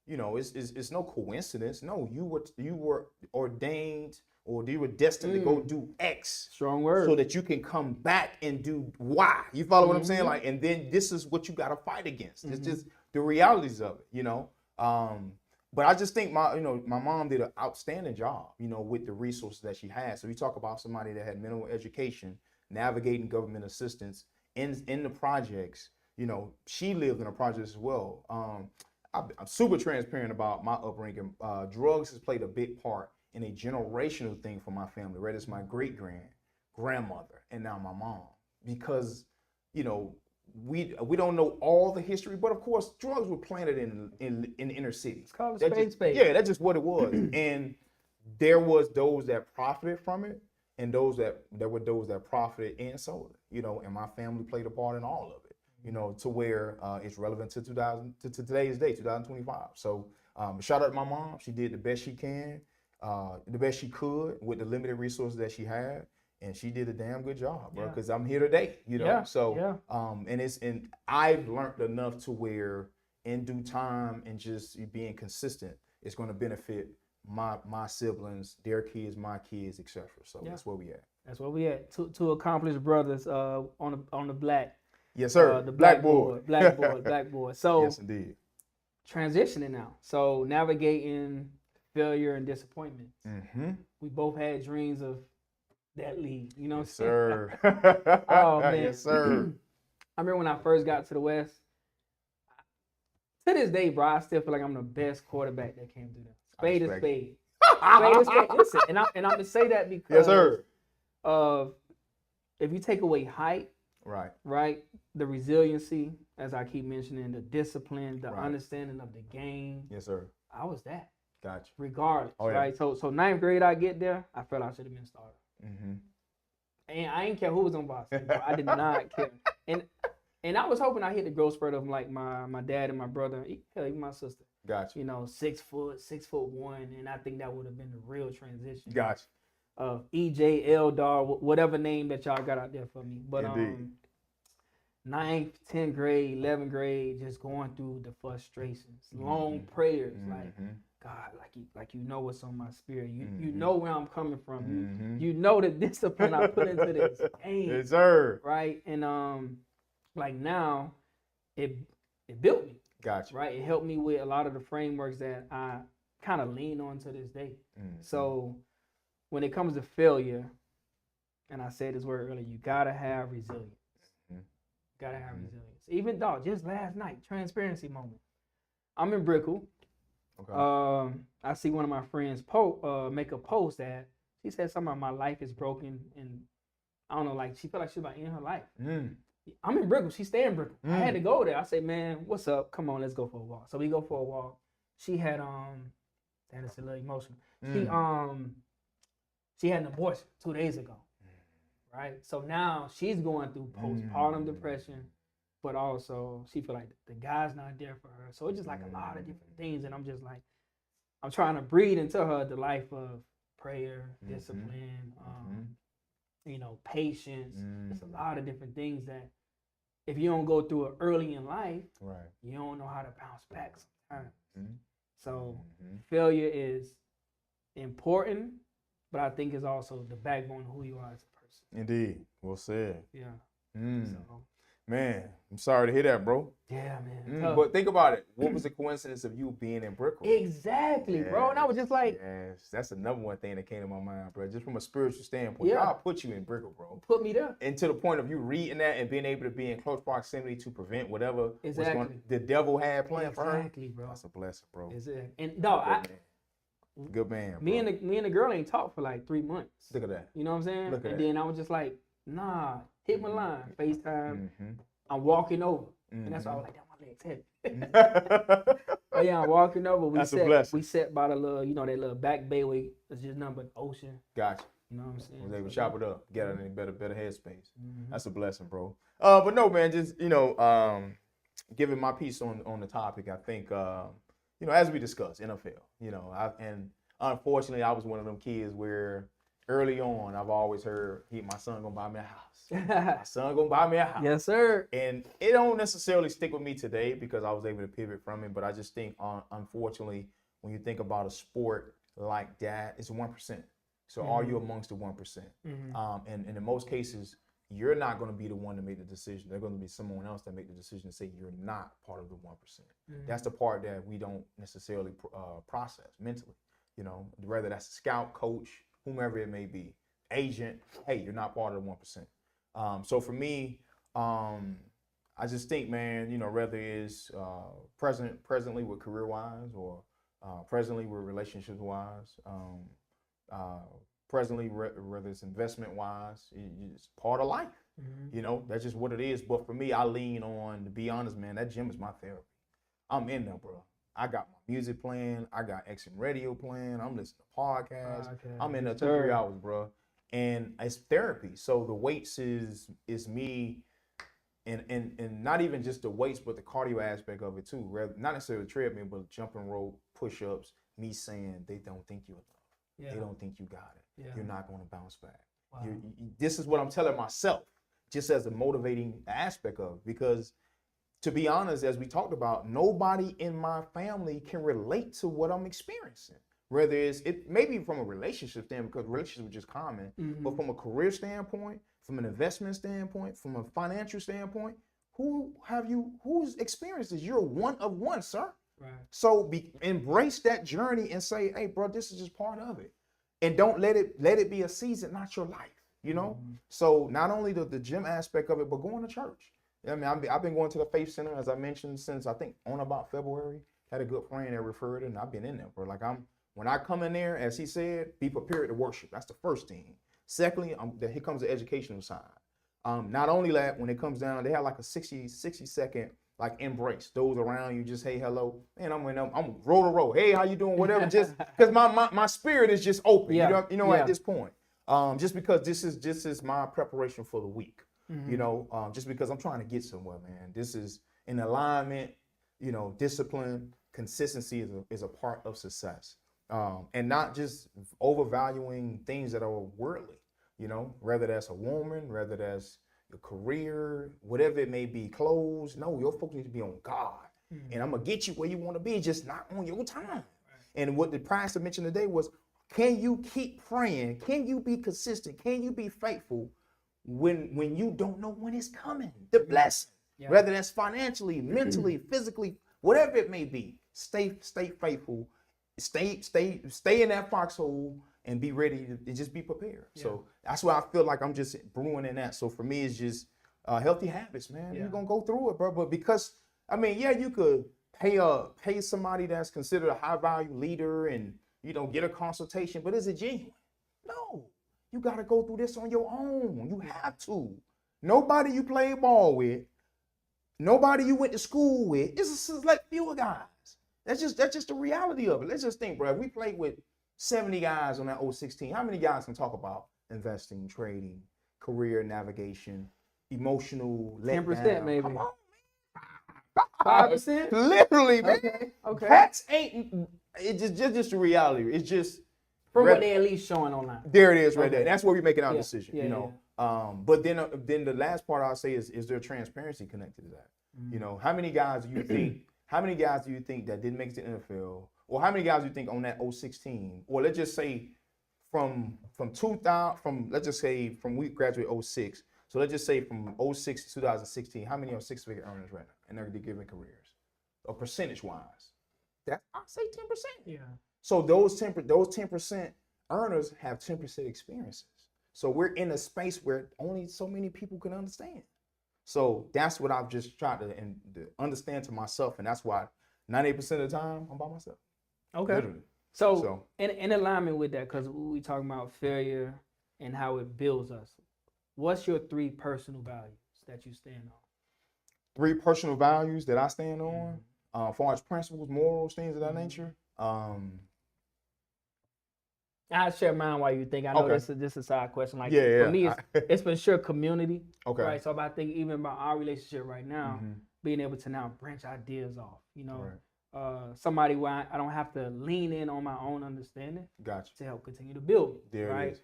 B: it's no coincidence. No, you were ordained, or you were destined to go do X.
A: Strong word.
B: So that you can come back and do Y. You follow what I'm saying? Like, and then this is what you got to fight against. It's just the realities of it, But I just think my mom did an outstanding job, with the resources that she had. So you talk about somebody that had minimal education, navigating government assistance in the projects. She lived in the projects as well. I'm super transparent about my upbringing. Drugs has played a big part in a generational thing for my family, right? It's my grandmother and now my mom, because, we don't know all the history, but of course drugs were planted in the inner cities.
A: It's called a spade.
B: Yeah, that's just what it was. And there was those that profited from it, and there were those that profited and sold it, and my family played a part in all of it, to where it's relevant to today's day, 2025. So shout out to my mom. She did the best she can, the best she could with the limited resources that she had. And she did a damn good job, bro, because I'm here today, and I've learned enough to where in due time and just being consistent, it's going to benefit my siblings, their kids, my kids, etc. So that's where we at.
A: That's where we at. Two accomplished brothers on the black.
B: Yes, sir.
A: The BlackBoard. So
B: yes, indeed.
A: Transitioning now. So navigating failure and disappointment. We both had dreams of that league, what I'm saying?
B: Sir.
A: Oh man.
B: Yes, sir.
A: I remember when I first got to the West. To this day, bro, I still feel like I'm the best quarterback that came through there. Spade is spade. Spade is spade. Listen, and I'm gonna say that because
B: yes, sir.
A: Of if you take away height, right, the resiliency, as I keep mentioning, the discipline, the understanding of the game.
B: Yes, sir.
A: I was that.
B: Gotcha.
A: Regardless, right? So ninth grade, I get there. I felt I should have been a starter. And I didn't care who was on varsity. I did not care. And I was hoping I hit the growth spurt of like my dad and my brother, hell, even my sister.
B: Gotcha.
A: 6'1", and I think that would have been the real transition.
B: Gotcha.
A: EJ, Eldar, whatever name that y'all got out there for me. But
B: indeed.
A: 9th, 10th grade, 11th grade, just going through the frustrations, long prayers, like God, like what's on my spirit. You know where I'm coming from. You know the discipline I put into this game.
B: Yes, sir.
A: Right? And like now, it built me.
B: Gotcha.
A: Right? It helped me with a lot of the frameworks that I kind of lean on to this day. So when it comes to failure, and I said this word earlier, you gotta have resilience. Gotta have resilience. Even though just last night, transparency moment. I'm in Brickell. Okay. I see one of my friends make a post that she said something about my life is broken, and I don't know, like she felt like she was about to end her life. I'm in Brickell. She stay in Brickell. I had to go there. I said, man, what's up? Come on, let's go for a walk. So we go for a walk. She had that is a little emotional. She had an abortion 2 days ago. Right? So now she's going through postpartum depression, but also she feel like the guy's not there for her. So it's just like a lot of different things. And I'm just like, I'm trying to breathe into her the life of prayer, discipline, patience. It's a lot of different things that if you don't go through it early in life, you don't know how to bounce back sometimes. So failure is important, but I think it's also the backbone of who you are as a person.
B: Indeed. Well said.
A: Yeah.
B: So. Man, I'm sorry to hear that, bro.
A: Yeah, man.
B: But think about it. What was the coincidence of you being in Brickell?
A: Exactly, bro. And I was just like...
B: Yes, that's the number one thing that came to my mind, bro. Just from a spiritual standpoint, God put you in Brickell, bro.
A: Put me there.
B: And to the point of you reading that and being able to be in close proximity to prevent whatever the devil had planned for her.
A: Exactly, bro.
B: That's a blessing, bro.
A: Exactly. And no,
B: good man, bro.
A: Me and the girl ain't talked for like 3 months.
B: Look at that.
A: You know what I'm saying?
B: Look at
A: and
B: that.
A: then I was just like, nah, hit my line, FaceTime. I'm walking over. And that's why I was like, damn, my leg's heavy. But yeah, I'm walking over. We sat by the little, that little back bayway. It's just nothing but ocean.
B: Gotcha.
A: You know what I'm saying?
B: Was able to chop it up, get out in a better headspace.
A: Mm-hmm.
B: That's a blessing, bro. But no, man, just giving my piece on the topic. I think as we discussed, NFL. And unfortunately, I was one of them kids where early on I've always heard, my son gonna buy me a house. My son gonna buy me a house.
A: Yes, sir.
B: And it don't necessarily stick with me today because I was able to pivot from it. But I just think, unfortunately, when you think about a sport like that, it's 1%. So are you amongst the 1%? And in most cases, you're not going to be the one to make the decision. They're going to be someone else that make the decision and say you're not part of the 1%. That's the part that we don't necessarily process mentally. Whether that's a scout, coach, whomever it may be, agent, hey, you're not part of the 1%. So for me, I just think, man, whether it's presently with career-wise or presently with relationships-wise, presently whether it's investment-wise, it's part of life. That's just what it is. But for me, I lean on, to be honest, man, that gym is my therapy. I'm in there, bro. I got my music playing. I got XM radio playing. I'm listening to podcasts. I'm in there 2-3 hours, bro. And it's therapy. So the weights is me, and not even just the weights, but the cardio aspect of it too. Not necessarily treadmill, but jumping rope, push-ups, me saying they don't think you're enough. Yeah. They don't think you got it. Yeah. You're not going to bounce back. Wow. This is what I'm telling myself, just as a motivating aspect of it. Because to be honest, as we talked about, nobody in my family can relate to what I'm experiencing. Whether it maybe from a relationship standpoint, because relationships are just common, but from a career standpoint, from an investment standpoint, from a financial standpoint, whose experiences? You're one of one, sir. Right. So embrace that journey and say, hey, bro, this is just part of it. And don't let it be a season, not your life, So not only the gym aspect of it, but going to church. I mean, I've been going to the Faith Center, as I mentioned, since I think on about February. Had a good friend that referred it, and I've been in there, bro. Like when I come in there, as he said, be prepared to worship. That's the first thing. Secondly, here comes the educational side. Not only that, when it comes down, they have like a 60-second like embrace those around you. Just hey, hello, man. I'm roll to roll. Hey, how you doing? Whatever. Just because my spirit is just open. Yeah. At this point, just because this is my preparation for the week. Just because I'm trying to get somewhere, man. This is in alignment. Discipline, consistency is a part of success, and not just overvaluing things that are worldly. Whether that's a woman, whether that's your career, whatever it may be, clothes. No, your focus needs to be on God. And I'm going to get you where you want to be, just not on your time. Right. And what the pastor mentioned today was, can you keep praying? Can you be consistent? Can you be faithful when you don't know when it's coming? The blessing, whether that's financially, mentally, physically, whatever it may be, stay faithful, stay in that foxhole, and be ready to just be prepared. Yeah. So that's why I feel like I'm just brewing in that. So for me, it's just healthy habits, man. Yeah. You're going to go through it, bro. But because, you could pay somebody that's considered a high value leader and, get a consultation, but is it genuine? No. You got to go through this on your own. You have to. Nobody you play ball with, nobody you went to school with, it's a select few of guys. That's just the reality of it. Let's just think, bro. If we played with 70 guys on that 016. How many guys can talk about investing, trading, career navigation, emotional letdown?
A: 10% maybe.
B: Come on, man.
A: 5%?
B: Literally, man.
A: Okay.
B: Cats ain't. It's just the reality. It's just
A: from what they at least showing online.
B: There it is, right there. That's where we're making our decision. But then the last part I'll say is there transparency connected to that? How many guys do you think? How many guys do you think that didn't make it to the NFL? Or how many guys do you think on that 016? Or let's just say from 2000, let's just say from we graduated 06. So let's just say from 06 to 2016, how many are six-figure earners right now in their given careers? Or percentage-wise? I'll say 10%. Yeah. So those 10% earners have 10% experiences. So we're in a space where only so many people can understand. So that's what I've just tried to understand to myself, and that's why 98% of the time I'm by myself.
A: Okay. Literally. So in alignment with that, because we talking about failure and how it builds us, what's your 3 personal values that you stand on?
B: 3 personal values that I stand on, as far as principles, morals, things of that nature.
A: I'll share mine while you think. I know
B: Okay.
A: this is a side question. Like
B: Yeah,
A: for me,
B: yeah.
A: it's for sure community.
B: Okay.
A: Right. So if I think even about our relationship right now,
B: Mhm.
A: being able to now branch ideas off, you know,
B: Right.
A: somebody where I don't have to lean in on my own understanding
B: Gotcha.
A: to help continue to build me.
B: There
A: right.
B: it is.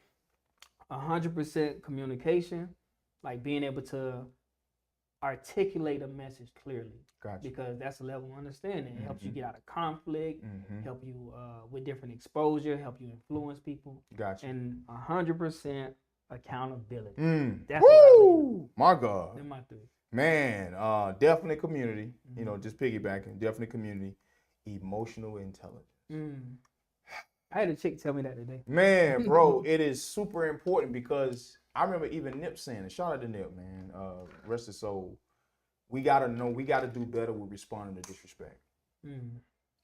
A: 100% communication, like being able to articulate a message clearly.
B: Gotcha.
A: Because that's a level of understanding. It helps you
B: Mhm.
A: get out of conflict,
B: Mhm.
A: help you with different exposure, help you influence people,
B: Gotcha.
A: and 100% accountability. That's
B: Woo!
A: what I leave.
B: My God.
A: They're my three.
B: Man, definitely community. You know, just piggybacking. Definitely community. Emotional intelligence.
A: I had a chick tell me that today.
B: Man, bro, it is super important because I remember even Nip saying it. Shout out to Nip, man. Rest his soul. We gotta know, we gotta do better with responding to disrespect.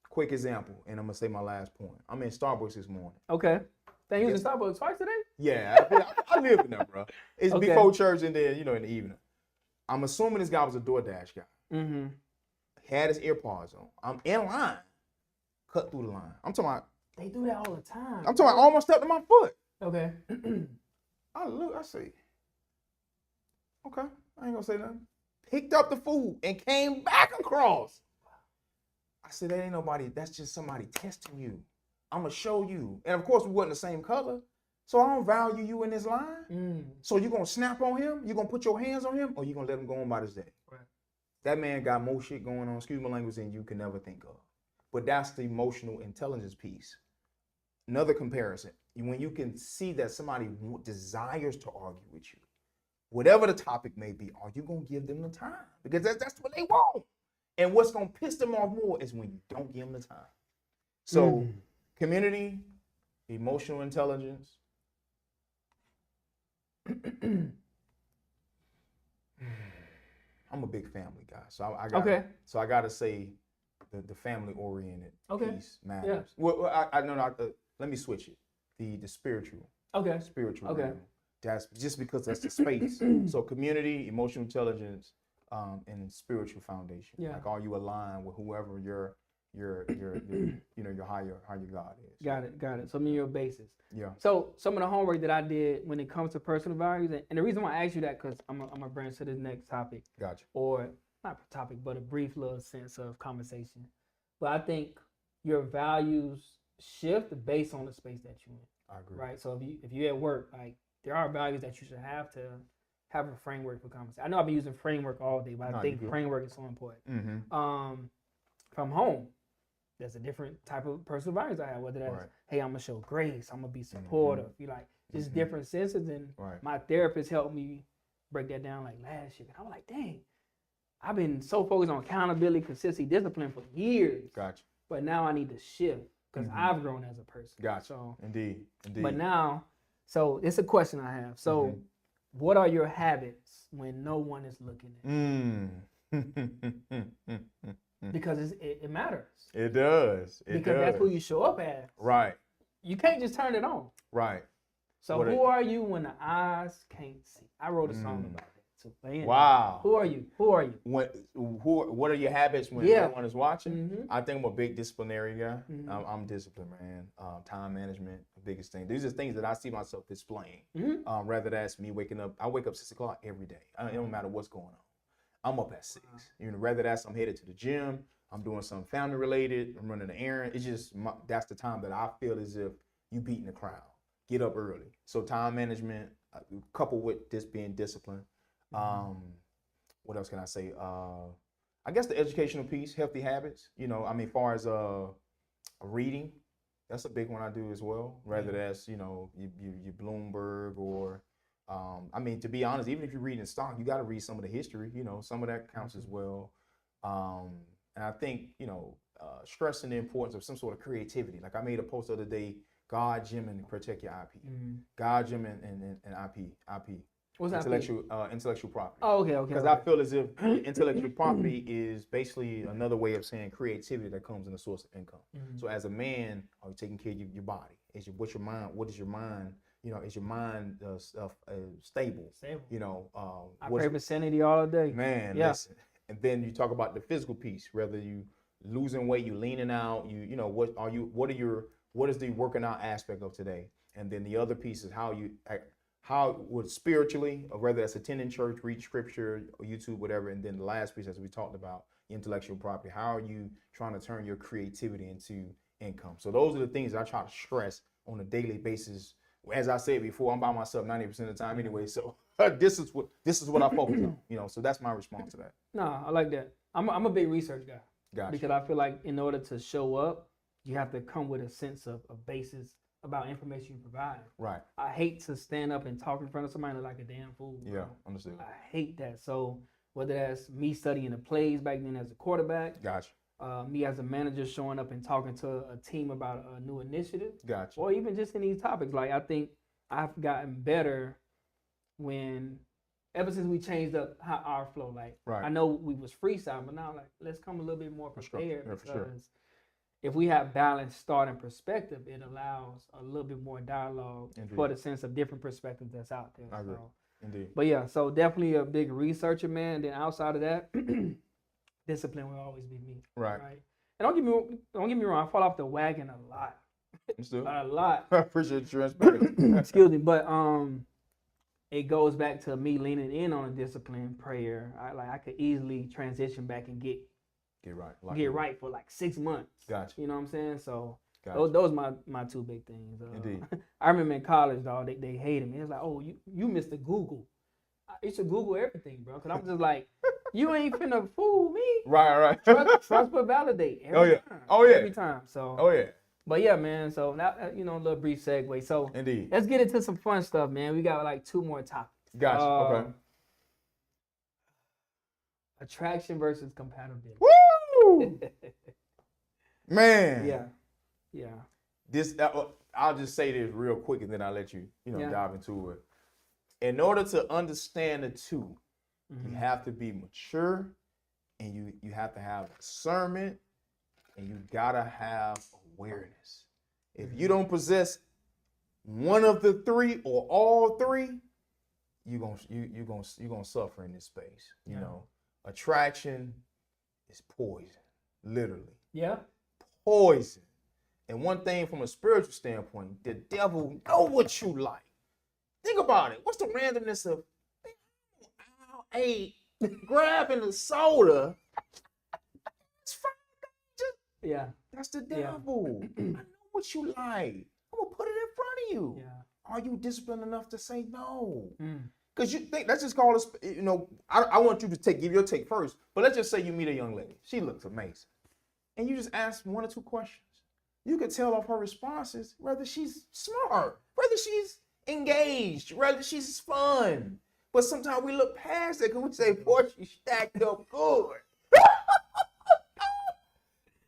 B: Quick example, and I'm gonna say my last point. I'm in Starbucks this morning.
A: Okay. They using Starbucks twice today?
B: Yeah, I live in there, bro. It's
A: Okay.
B: before church and then, in the evening. I'm assuming this guy was a DoorDash guy. Had his earpods on. I'm in line. Cut through the line. I'm talking about.
A: They do that all the time.
B: I'm talking about almost stepped to my foot.
A: Okay.
B: I look, I see. Okay, I ain't gonna say nothing. Picked up the food and came back across. I said, that ain't nobody, that's just somebody testing you. I'm gonna show you. And of course, we wasn't the same color. So I don't value you in this line. So you gonna snap on him? You gonna put your hands on him? Or you gonna let him go on by this day?
A: Right.
B: That man got more shit going on, excuse my language, than you can never think of. But that's the emotional intelligence piece. Another comparison, when you can see that somebody desires to argue with you, whatever the topic may be, are you going to give them the time? Because that's what they want. And what's going to piss them off more is when you don't give them the time. So community, emotional intelligence. I'm a big family guy. So I got to say the family oriented piece matters. Yeah. Well, let me switch it. The spiritual.
A: Okay.
B: Spiritual. Okay. That's just because that's the space. So community, emotional intelligence, and spiritual foundation. Yeah. Like, are you aligned with whoever your higher God is?
A: Got it. So your basis.
B: Yeah.
A: So some of the homework that I did when it comes to personal values, and the reason why I asked you that, because I'm gonna branch to this next topic.
B: Gotcha.
A: Or not topic, but a brief little sense of conversation. But I think your values shift based on the space that you're in.
B: I agree. Right.
A: So if you're at work, like, there are values that you should have to have a framework for conversation. I know I've been using framework all day, but I think framework is so important. From home, there's a different type of personal values I have. Whether that's, hey, I'm gonna show grace, I'm gonna be supportive. You like just different senses. And my therapist helped me break that down like last year. And I was like, dang, I've been so focused on accountability, consistency, discipline for years.
B: Gotcha.
A: But now I need to shift because I've grown as a person.
B: Gotcha.
A: So,
B: Indeed.
A: But now, so it's a question I have. So, what are your habits when no one is looking at you? Because it matters.
B: It does.
A: Because that's who you show up as.
B: Right.
A: You can't just turn it on.
B: Right.
A: So who are you when the eyes can't see? I wrote a song about that too.
B: Wow.
A: Who are you?
B: What are your habits when no one is watching? I think I'm a big disciplinary guy. I'm disciplined, man. Time management, the biggest thing. These are things that I see myself displaying. Rather that's me waking up. I wake up 6 o'clock every day. It don't matter what's going on. I'm up at 6. Rather that's I'm headed to the gym. I'm doing something family related. I'm running an errand. It's just that's the time that I feel as if you beating the crowd. Get up early. So time management, coupled with this being disciplined. What else can I say? I guess the educational piece, healthy habits. As far as reading, that's a big one I do as well. Whether that's you Bloomberg or to be honest, even if you're reading stock, you got to read some of the history. Some of that counts as well. And I think stressing the importance of some sort of creativity. Like I made a post the other day. God, Jim, and protect your IP. God, Jim, and IP. What's intellectual property.
A: Oh, okay.
B: Because I feel as if intellectual property is basically another way of saying creativity that comes in a source of income. So as a man, are you taking care of your body? What is your mind? Is your mind stable?
A: I pray for sanity all day.
B: Man, listen. And then you talk about the physical piece. Whether you losing weight, you leaning out. What are what is the working out aspect of today? And then the other piece is how would spiritually, or whether that's attending church, read scripture, or YouTube, whatever. And then the last piece, as we talked about, intellectual property. How are you trying to turn your creativity into income? So those are the things I try to stress on a daily basis. As I said before, I'm by myself 90% of the time anyway. So this is what I focus on. You know, so that's my response to that.
A: No, I like that. I'm a big research guy.
B: Gotcha.
A: Because I feel like in order to show up, you have to come with a sense of basis about information you provide.
B: Right.
A: I hate to stand up and talk in front of somebody like a damn fool. Bro.
B: Yeah, understood.
A: I hate that. So whether that's me studying the plays back then as a quarterback,
B: Gotcha.
A: Me as a manager showing up and talking to a team about a new initiative,
B: Gotcha.
A: or even just in these topics. Like I think I've gotten better ever since we changed up how our flow. Like
B: Right.
A: I know we was freestyle, but now like let's come a little bit more prepared
B: Yeah, for sure.
A: because if we have balanced start and perspective, it allows a little bit more dialogue
B: Indeed.
A: for the sense of different perspectives that's out there.
B: I agree.
A: So,
B: Indeed.
A: but yeah, so definitely a big researcher, man. Then outside of that, discipline will always be me.
B: Right.
A: And don't get me wrong, I fall off the wagon a lot.
B: Understood.
A: A lot.
B: I appreciate your transparency.
A: Excuse me, but it goes back to me leaning in on a discipline prayer. I could easily transition back and get right for like 6 months.
B: Gotcha.
A: You know what I'm saying? So
B: Gotcha.
A: those my two big things.
B: Indeed.
A: I remember in college, dog, they hated me. It's like, oh, you missed the Google. I used to Google everything, bro, because I'm just like, you ain't finna fool me.
B: Right.
A: Trust but validate every time. Every time. So.
B: Oh yeah.
A: But yeah, man. So now a little brief segue. So
B: Indeed.
A: let's get into some fun stuff, man. We got like 2 more topics.
B: Gotcha. Okay.
A: Attraction versus compatibility.
B: Woo! Man.
A: Yeah.
B: This I'll just say this real quick and then I'll let you
A: Yeah.
B: dive into it. In order to understand the two,
A: Mm-hmm.
B: you have to be mature and you have to have discernment and you gotta have awareness. If you don't possess one of the three or all three, you're gonna suffer in this space. You know, attraction is poison, literally.
A: Yeah.
B: Poison. And one thing from a spiritual standpoint, the devil know what you like. Think about it. What's the randomness of grabbing the soda? It's fine.
A: Yeah.
B: That's the devil. I know what you like. I'm gonna put it in front of you.
A: Yeah.
B: Are you disciplined enough to say no?
A: Mm.
B: Because you think, let's just call this, I want you to give your take first, but let's just say you meet a young lady. She looks amazing. And you just ask 1 or 2 questions. You can tell off her responses whether she's smart, whether she's engaged, whether she's fun. But sometimes we look past it because we say, boy, she stacked up good.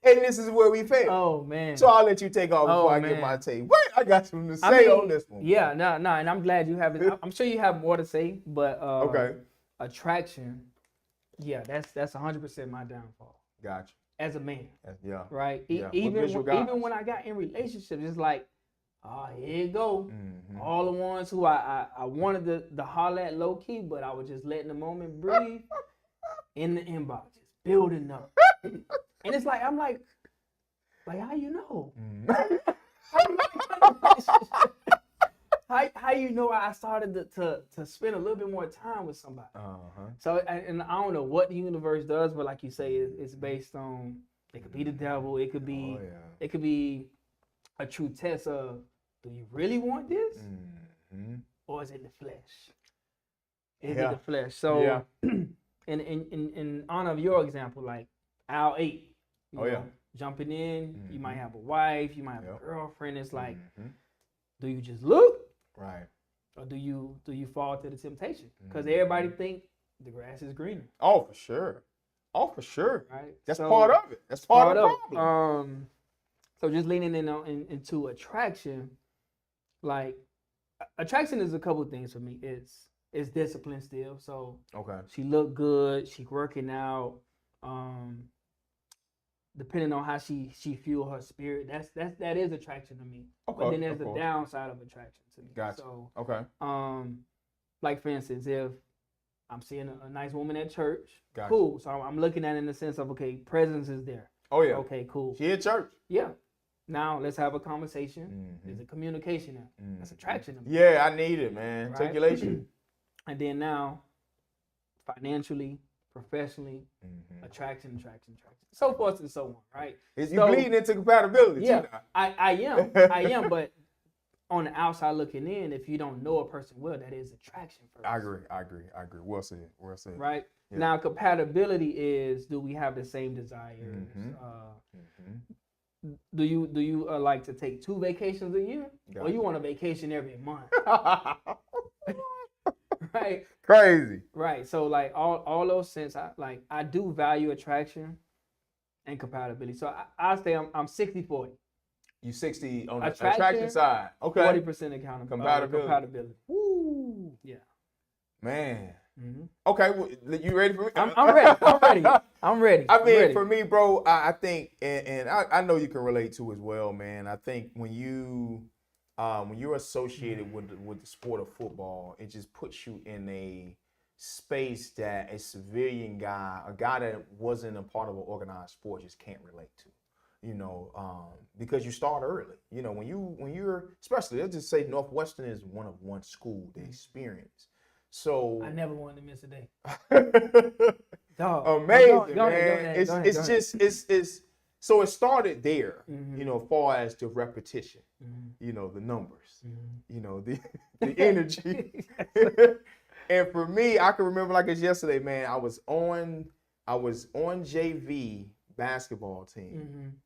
B: And this is where we fail.
A: Oh, man.
B: So I'll let you take off before I get my take. Wait, I got something to say on this one.
A: Yeah, no, and I'm glad you have it. I'm sure you have more to say, but
B: Okay.
A: Attraction, yeah, that's 100% my downfall.
B: Gotcha.
A: As a man.
B: Yeah.
A: Right?
B: Yeah.
A: Even when I got in relationships, it's like, oh, here you go.
B: Mm-hmm.
A: All the ones who I wanted to holler at low key, but I was just letting the moment breathe in the inbox, just building up. And it's like, I'm like how you know?
B: Mm-hmm.
A: How you know I started to spend a little bit more time with somebody?
B: Uh-huh.
A: So, and I don't know what the universe does, but like you say, it's based on, it could be the devil, it could be, it could be a true test of, do you really want this?
B: Mm-hmm.
A: Or is it the flesh? Is it the flesh? So, in honor of your example, like aisle 8, you know, jumping in, you might have a wife, you might have a girlfriend. It's like, do you just look?
B: Right.
A: Or do you fall to the temptation? Because everybody think the grass is greener.
B: Oh, for sure. Oh, for sure.
A: Right.
B: That's part of it. That's part of the problem.
A: So just leaning into attraction, like attraction is a couple of things for me. It's discipline still. So she look good, she working out. Depending on how she fuel her spirit, that is attraction to me. Okay, but then there's the downside of attraction to me.
B: Gotcha.
A: So, like for instance, if I'm seeing a nice woman at church,
B: cool.
A: So I'm looking at it in the sense of, okay, presence is there.
B: Oh yeah.
A: Okay, cool.
B: She at church.
A: Yeah. Now let's have a conversation. There's a communication now. That's attraction.
B: Yeah, I need it, man.
A: Right?
B: Articulation.
A: And then now, financially, professionally, attraction, so forth and so on, right?
B: You bleeding into compatibility.
A: Yeah,
B: too now.
A: I am, but on the outside looking in, if you don't know a person well, that is attraction first.
B: I agree. Well said.
A: Right?
B: Yeah.
A: Now, compatibility is, do we have the same desires? Do you like to take 2 vacations a year? Or you want a vacation every month? Right?
B: Crazy.
A: Right. So like all those sense, I do value attraction and compatibility. So I say I'm 60-40.
B: You 60 on the attraction side. Okay.
A: 40% compatibility.
B: Woo.
A: Yeah.
B: Man. Okay, well, you ready for me?
A: I'm ready. I'm ready.
B: I mean, for me, bro, I think, and I know you can relate to as well, man. I think when you're associated with the sport of football, it just puts you in a space that a civilian guy, a guy that wasn't a part of an organized sport, just can't relate to. Because you start early. When you're, especially, let's just say Northwestern is one school, the experience. So
A: I never wanted to miss a day.
B: Amazing, man. It's so it started there, as far as the repetition, the numbers, the energy. And for me, I can remember like it's yesterday, man. I was on JV basketball team.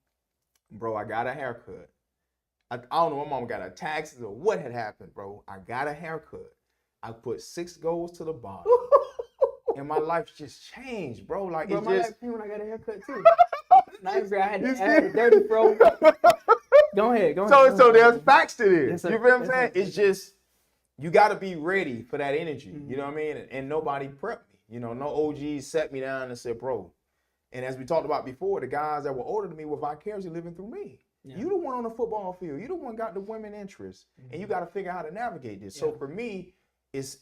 B: Bro, I got a haircut. I don't know, my mom got a taxes or what had happened, bro. I got a haircut. I put 6 goals to the bottom. And my life just changed, bro. Like,
A: bro,
B: it
A: my
B: just...
A: life changed when I got a haircut, too. Nice, I had a dirty fro. Go ahead.
B: So there's facts to this.
A: Yes,
B: you feel what I'm saying? It's just, you got to be ready for that energy. You know what I mean? And nobody prepped me. No OGs sat me down and said, bro. And as we talked about before, the guys that were older than me were vicariously living through me. Yeah. You the one on the football field. You the one got the women interest. And you got to figure out how to navigate this. Yeah. So for me, it's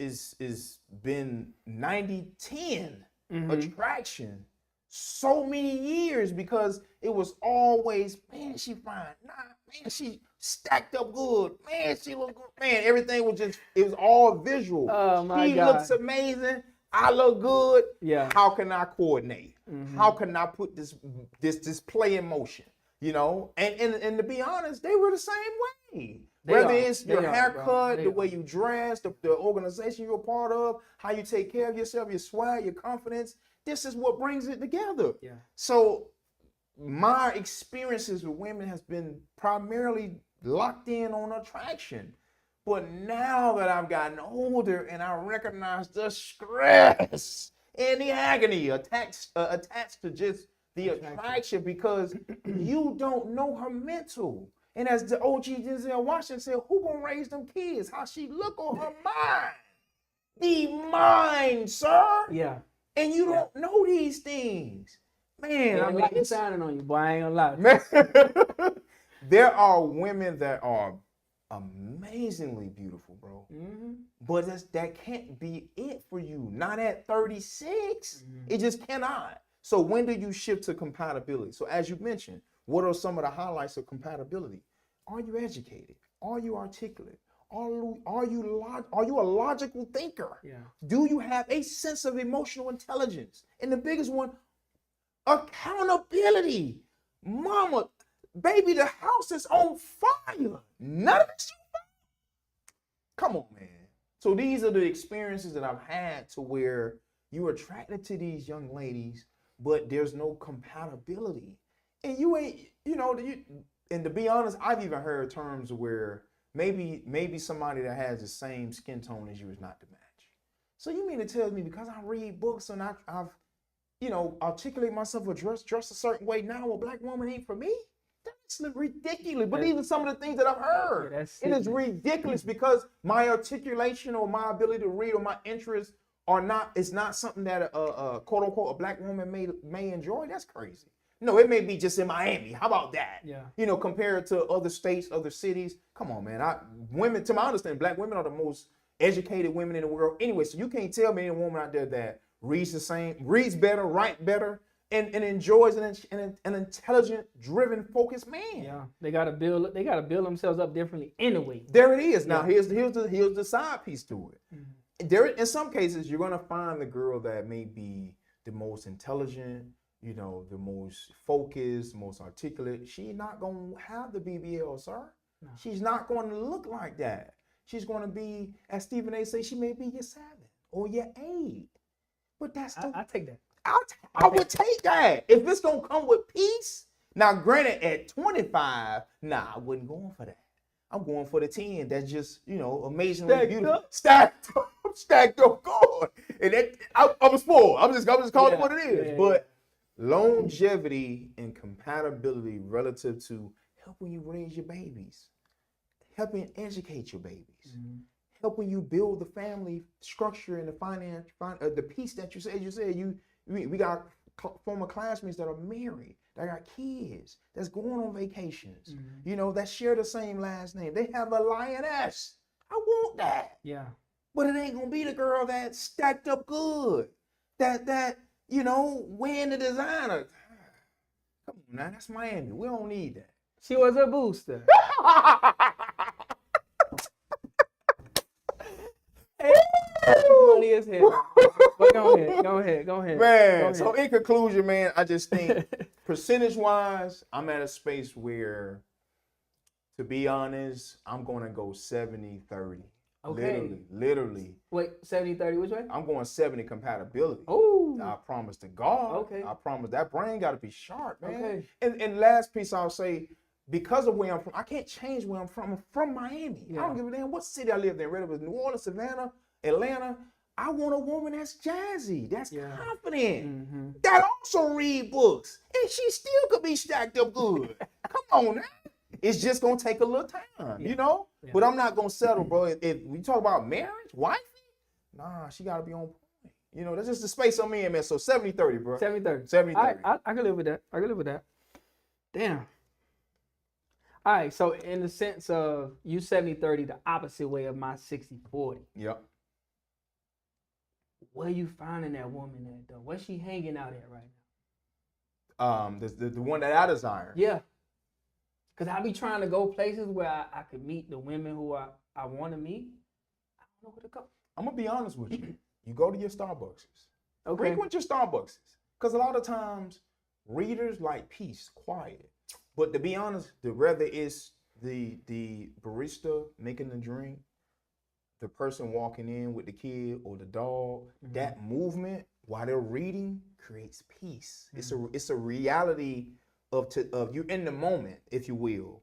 B: been 90-10 attraction so many years, because it was always, man, she fine. Nah, man, she stacked up good. Man, she look good. Man, everything was just, it was all visual.
A: Oh my
B: God. She looks amazing. I look good. Yeah. How can I coordinate? How can I put this play in motion? And to be honest, they were the same way. Whether it's your haircut, the way you dress, the organization you're a part of, how you take care of yourself, your swag, your confidence, this is what brings it together. Yeah. So my experiences with women has been primarily locked in on attraction. But now that I've gotten older and I recognize the stress and the agony attached to just the attraction, because you don't know her mental. And as the OG Denzel Washington said, who gonna raise them kids? How she look on her mind. The mind, sir. Yeah. And you don't know these things. Man,
A: I mean, it's sounding on you, boy. I ain't gonna lie.
B: Man, there are women that are amazingly beautiful, bro. But that can't be it for you. Not at 36. It just cannot. So when do you shift to compatibility? So as you mentioned, what are some of the highlights of compatibility? Are you educated? Are you articulate? Are you a logical thinker? Yeah. Do you have a sense of emotional intelligence? And the biggest one, accountability. Mama, baby, the house is on fire. None of this. Come on, man. So these are the experiences that I've had to where you're attracted to these young ladies, but there's no compatibility. And you ain't, and to be honest, I've even heard terms where maybe somebody that has the same skin tone as you is not the match. So you mean to tell me because I read books and I've articulate myself or dress a certain way now, a black woman ain't for me? That's ridiculous. But these are some of the things that I've heard. Yeah, it is ridiculous because my articulation or my ability to read or my interests it's not something that a quote unquote a black woman may enjoy. That's crazy. No, it may be just in Miami. How about that? Yeah. Compared to other states, other cities. Come on, man. Women, to my understanding, black women are the most educated women in the world. Anyway, so you can't tell me any woman out there that reads better, write better, and enjoys an intelligent, driven, focused man.
A: Yeah, they gotta build themselves up differently anyway.
B: There it is. Now
A: Yeah.
B: here's the side piece to it.
A: Mm-hmm.
B: There, in some cases, you're gonna find the girl that may be the most intelligent, you know, the most focused, most articulate. She's not gonna have the BBL, sir.
A: No.
B: She's not going to look like that. She's going to be, as Stephen A. say, she may be your 7 or your 8. But that's the
A: I take that.
B: I would take that. If it's gonna come with peace. Now, granted, at 25, nah, I wouldn't go for that. I'm going for the 10. That's just, you know, amazingly
A: Stacked
B: beautiful.
A: up.
B: Stacked up good. And that, I'm spoiled. I'm just calling it what it is.
A: Yeah.
B: But longevity and compatibility relative to helping you raise your babies, helping educate your babies, helping you build the family structure and the finance, the peace that you said. We got former classmates that are married, that got kids, that's going on vacations, you know, that share the same last name. They have a lioness. I want that.
A: Yeah.
B: But it ain't gonna be the girl that's stacked up good, that you know, wearing the designer. Come on now, that's Miami. We don't need that.
A: She was a booster. Funny as hell. But go ahead.
B: Man,
A: Go ahead.
B: so in conclusion, man, I just think percentage-wise, I'm at a space where, to be honest, I'm going to go 70-30.
A: Okay.
B: Literally.
A: Wait, 70-30, which way?
B: I'm going 70 compatibility.
A: Oh.
B: I promise to God.
A: Okay.
B: I promise that brain got to be sharp, man.
A: Okay.
B: And last piece I'll say, because of where I'm from, I can't change where I'm from. I'm from Miami.
A: Yeah.
B: I don't give a damn what city I lived in, whether it was New Orleans, Savannah, Atlanta. I want a woman that's jazzy, that's confident, that also read books, and she still could be stacked up good. Come on now. It's just gonna take a little time, you know? Yeah. But I'm not gonna settle, bro. If we talk about marriage, wifey, nah, she gotta be on point. You know, that's just the space I'm in, man. So 70-30, bro.
A: 70-30.
B: 70-30.
A: I can live with that. Damn. All right, so in the sense of you 70-30, the opposite way of my 60-40.
B: Yep.
A: Where you finding that woman at, though? Where's she hanging out at right
B: now? The one that I desire.
A: Yeah. Because I be trying to go places where I could meet the women who I want to meet. I don't know where to go.
B: I'm going to be honest with you. You go to your Starbucks.
A: Okay.
B: Frequent your Starbucks. Because a lot of times, readers like peace, quiet. But to be honest, whether it's the barista making the drink, the person walking in with the kid or the dog, that movement while they're reading creates peace. It's a reality of you in the moment, if you will.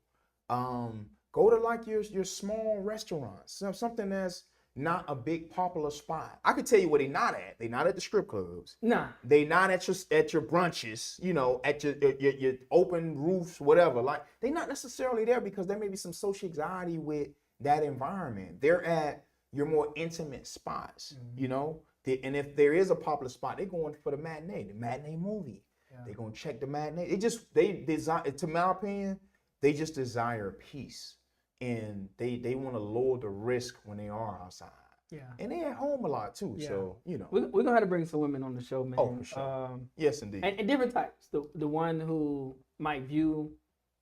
B: Go to like your small restaurants, something that's not a big popular spot. I could tell you where they not at. They not at the strip clubs.
A: Nah.
B: They not at your brunches, you know, at your open roofs, whatever. Like they not necessarily there because there may be some social anxiety with that environment. They're at your more intimate spots, you know. And if there is a popular spot, they're going for the matinee movie. Yeah. They're gonna check the matinee. They desire, to my opinion, they just desire peace. And they want to lower the risk when they are outside. Yeah. And they at home a lot too. Yeah. So, you know.
A: We're going to have to bring some women on the show, man.
B: Oh, for sure. Yes, indeed.
A: And different types. The one who might view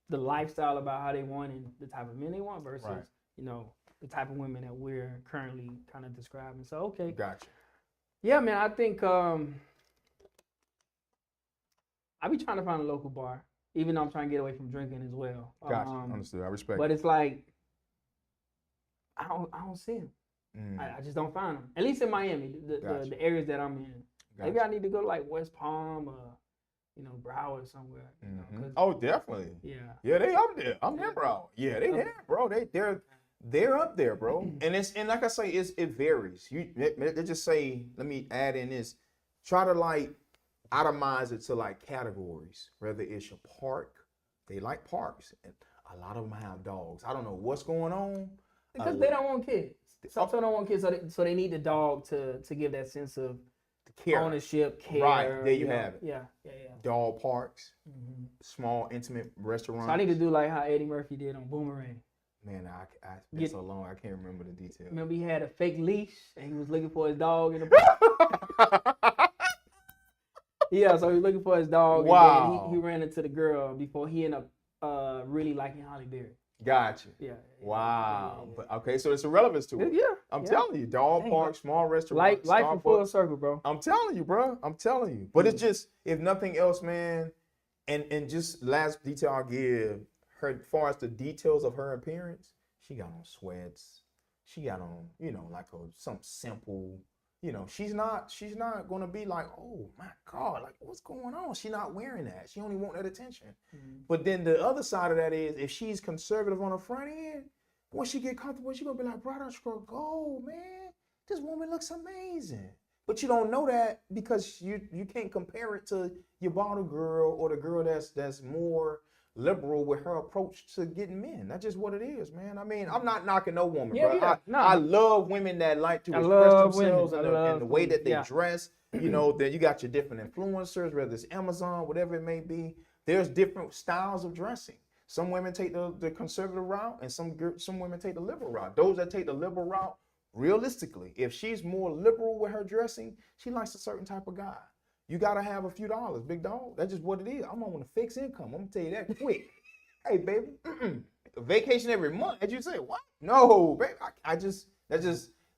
A: the lifestyle about how they want and the type of men they want versus, you know, the type of women that we're currently kind of describing. So, okay.
B: Gotcha.
A: Yeah, man, I think I be trying to find a local bar, even though I'm trying to get away from drinking as well.
B: Gotcha. Understood. I respect
A: But it's like, I don't see them. I just don't find them. At least in Miami, the areas that I'm in. Gotcha. Maybe I need to go to like West Palm or, you know, Broward somewhere. You know,
B: oh, definitely. Yeah. Yeah, they up there. I'm there, bro. Yeah, they there, bro. They're up there, bro. And like I say, it varies. They just say, let me add in this. Try to like atomize it to like categories. Whether it's your park, they like parks, and a lot of them have dogs. I don't know what's going on.
A: Because they don't want kids. Some don't want kids, so they need the dog to give that sense of care. Ownership, care.
B: Right, there you have it.
A: Yeah.
B: Dog parks, small, intimate restaurants.
A: So I need to do like how Eddie Murphy did on Boomerang.
B: Man, it's been so long, I can't remember the details.
A: Remember he had a fake leash and he was looking for his dog in the park? Yeah, so he's looking for his dog.
B: Wow.
A: And then he ran into the girl before he ended up really liking Holly Berry.
B: Gotcha.
A: Yeah.
B: Wow.
A: Yeah.
B: But okay, so it's a relevance to it.
A: Yeah.
B: I'm telling you, dog park, small restaurant,
A: Life in full
B: Starbucks.
A: circle, bro.
B: I'm telling you, bro. I'm telling you. But it's just, if nothing else, man, and just last detail I'll give her, as far as the details of her appearance, she got on sweats. She got on, like some simple, she's not gonna be like, oh my God, like what's going on? She's not wearing that. She only want that attention. But then the other side of that is, if she's conservative on the front end, once she get comfortable, she gonna be like, bro, I struck gold, man. This woman looks amazing. But you don't know that because you can't compare it to your bottle girl or the girl that's more liberal with her approach to getting men. That's just what it is, man. I mean, I'm not knocking no woman, bro. I love women that like to express themselves in the way that they dress. That you got your different influencers, whether it's Amazon, whatever it may be. There's different styles of dressing. Some women take the conservative route, and some women take the liberal route. Those that take the liberal route, realistically, if she's more liberal with her dressing, she likes a certain type of guy. You gotta have a few dollars, big dog. That's just what it is. I'm on a fixed income. I'm gonna tell you that quick. Hey, baby, a vacation every month. As you say, what? No, baby.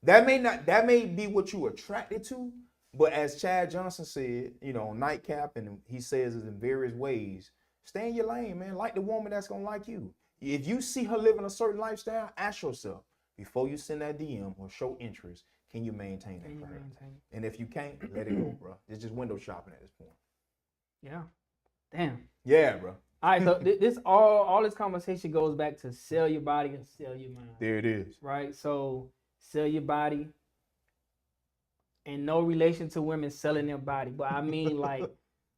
B: That may be what you attracted to, but as Chad Johnson said, Nightcap, and he says it in various ways. Stay in your lane, man. Like the woman that's gonna like you. If you see her living a certain lifestyle, ask yourself before you send that DM or show interest, can you maintain that for her? And if you can't, let it go, bro. It's just window shopping at this point.
A: Yeah. Damn.
B: Yeah, bro.
A: All right, so this all this conversation goes back to sell your body and sell your mind.
B: There it is.
A: Right? So sell your body, and no relation to women selling their body, but I mean like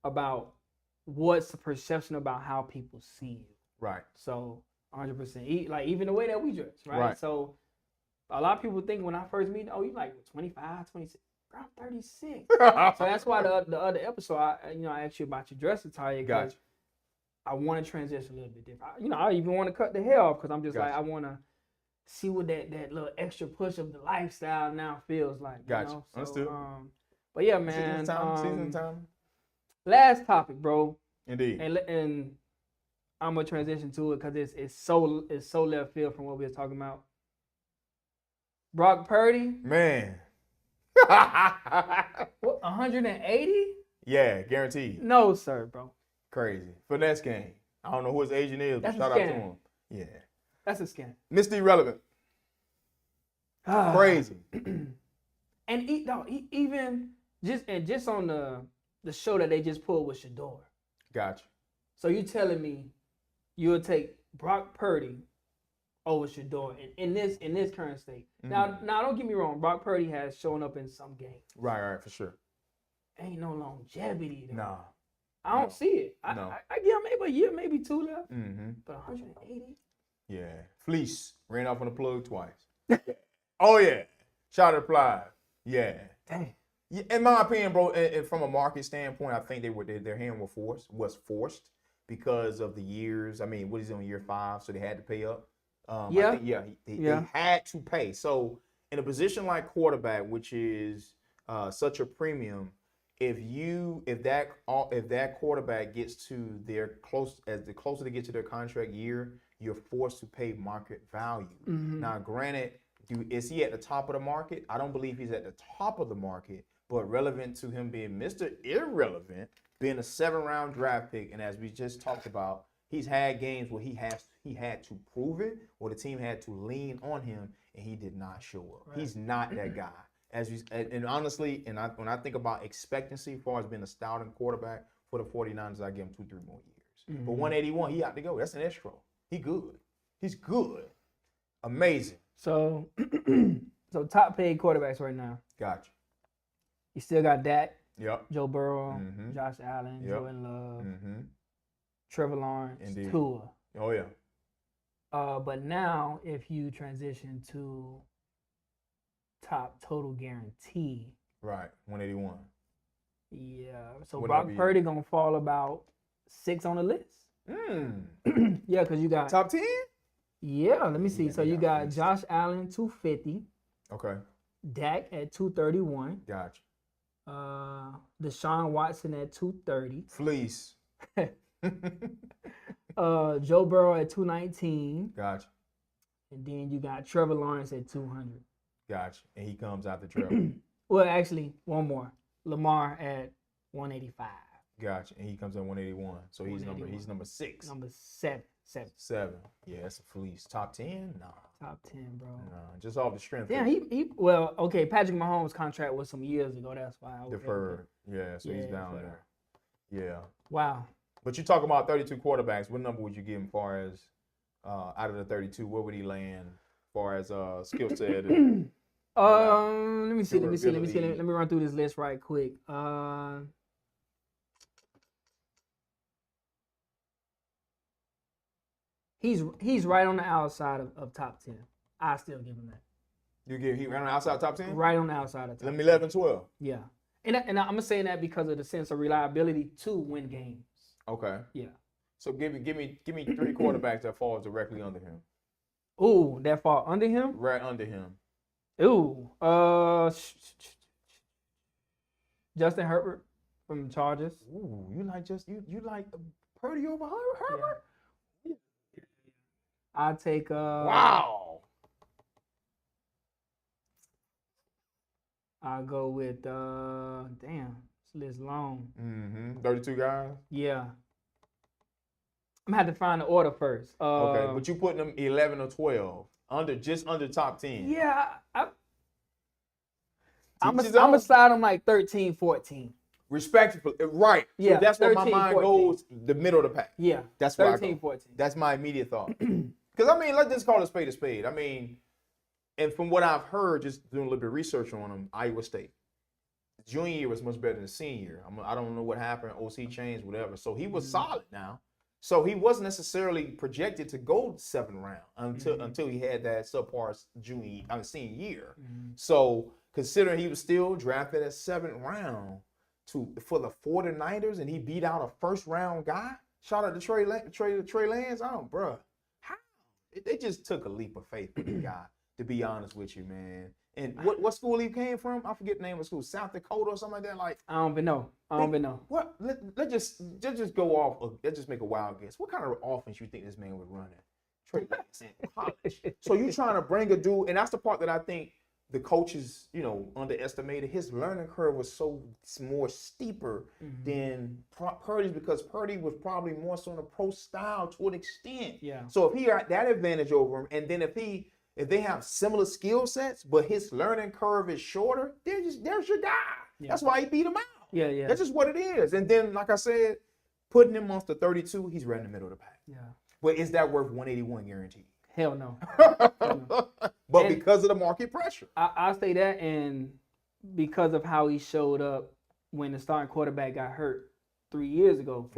A: about what's the perception about how people see you.
B: Right.
A: So 100%. Like even the way that we dress, right? So a lot of people think when I first meet, oh, you like 25, 26. Bro, I'm 36. So that's why the other episode, I asked you about your dress attire.
B: Gotcha.
A: I want to transition a little bit different. I even want to cut the hair off because I'm just like, I want to see what that little extra push of the lifestyle now feels like.
B: Gotcha.
A: So,
B: Understood.
A: but yeah, man.
B: Season time.
A: Last topic, bro.
B: Indeed.
A: And I'm gonna transition to it because it's so left field from what we were talking about. Brock Purdy.
B: Man.
A: What, 180?
B: Yeah, guaranteed.
A: No, sir, bro.
B: Crazy. Finesse game. I don't know who his agent is, but shout out to him. Yeah.
A: That's a scam.
B: Mr. Irrelevant. Crazy.
A: And even just on the show that they just pulled with Shador.
B: Gotcha.
A: So you telling me you would take Brock Purdy over Shador in this current state? Now don't get me wrong. Brock Purdy has shown up in some games.
B: Right, for sure.
A: Ain't no longevity though.
B: Nah.
A: I don't see it. I give him maybe a year, maybe two left.
B: Mm-hmm.
A: But 180?
B: Yeah. Fleece. Ran off on the plug twice. Oh, yeah. Shot applied. Yeah.
A: Dang.
B: Yeah, in my opinion, bro, and from a market standpoint, I think their hand was forced because of the years. I mean, what is he on year 5? So they had to pay up. They had to pay. So in a position like quarterback, which is such a premium, if that quarterback gets to the closer they get to their contract year, you're forced to pay market value.
A: Mm-hmm.
B: Now, granted, is he at the top of the market? I don't believe he's at the top of the market, but relevant to him being Mr. Irrelevant, being a 7th-round draft pick, and as we just talked about, he's had games where he had to prove it, or the team had to lean on him, and he did not show up. Right. He's not that guy. And honestly, when I think about expectancy as far as being a starting quarterback for the 49ers, I give him 2-3 more years. Mm-hmm. But 181, he out to go. That's an extra. He good. He's good. Amazing.
A: So top paid quarterbacks right now.
B: Gotcha.
A: You still got Dak.
B: Yep.
A: Joe Burrow, Josh Allen, Jordan Love, Trevor Lawrence,
B: Indeed.
A: Tua.
B: Oh yeah.
A: But now if you transition to top total guarantee.
B: Right, 181.
A: Yeah. So Brock Purdy gonna fall about 6 on the list. Yeah, because you got
B: top 10?
A: Yeah, let me see. So you got Josh Allen 250.
B: Okay.
A: Dak at 231.
B: Gotcha.
A: Deshaun Watson at 230.
B: Fleece.
A: Joe Burrow at 219.
B: Gotcha.
A: And then you got Trevor Lawrence at 200.
B: Gotcha. And he comes out the Trevor.
A: Well, actually, one more. Lamar at 185.
B: Gotcha. And he comes in 181. So he's number 6.
A: Number 7.
B: 7. Yeah, that's a fleece. Top 10? Nah.
A: Top 10, bro.
B: Nah. Just off the strength.
A: Yeah, well, okay, Patrick Mahomes' contract was some years ago. That's why I was
B: deferred. Yeah, so he's down there. Yeah.
A: Wow.
B: But you talk about 32 quarterbacks. What number would you give him as far as out of the 32? Where would he land as far as skill set?
A: Let me see. Let me run through this list right quick. He's right on the outside of top 10. I still give him that.
B: He right on the outside top 10?
A: Right on the outside of top 10.
B: 11, 12.
A: Yeah. And I'm saying that because of the sense of reliability to win games.
B: Okay.
A: Yeah.
B: So give me 3 quarterbacks that fall directly under him.
A: Ooh, that fall under him?
B: Right under him.
A: Ooh. Justin Herbert from the Chargers.
B: Ooh, you like Purdy over Herbert?
A: Yeah. I'll take
B: wow.
A: I'll go with damn, this list long.
B: 32 guys?
A: Yeah. I'm gonna have to find the order first.
B: Okay, but you putting them 11 or 12 just under top 10.
A: Yeah, I'm gonna slide them like 13, 14.
B: Respectfully, right.
A: Yeah,
B: so that's
A: 13,
B: where my mind
A: 14.
B: goes, the middle of the pack.
A: Yeah,
B: that's where
A: 13, 14.
B: That's my immediate thought. Because, I mean, let's just call a spade a spade. I mean, and from what I've heard, just doing a little bit of research on them, Iowa State. Junior year was much better than the senior year. I don't know what happened, OC changed, whatever. So he was solid now. So he wasn't necessarily projected to go 7th round until he had that subpar senior year. So considering he was still drafted at 7th round for the 49ers and he beat out a 1st round guy, shout out to Trey Lance. Oh, bruh. How? They just took a leap of faith with the guy, to be honest with you, man. And what school he came from? I forget the name of the school. South Dakota or something like that. Like
A: I don't even know.
B: What? Let's just go off. Let's just make a wild guess. What kind of offense you think this man was running? Trey Lance in college. So you trying to bring a dude, and that's the part that I think the coaches, underestimated. His learning curve was so more steeper than Purdy's because Purdy was probably more so in a pro style to an extent.
A: Yeah.
B: So if he got that advantage over him, and then if they have similar skill sets, but his learning curve is shorter, there's your guy. Yeah. That's why he beat him out.
A: Yeah.
B: That's just what it is. And then, like I said, putting him amongst the 32, he's right in the middle of the pack.
A: Yeah.
B: But is that worth 181 guaranteed?
A: Hell no.
B: But because of the market pressure.
A: I'll say that, and because of how he showed up when the starting quarterback got hurt 4 years ago,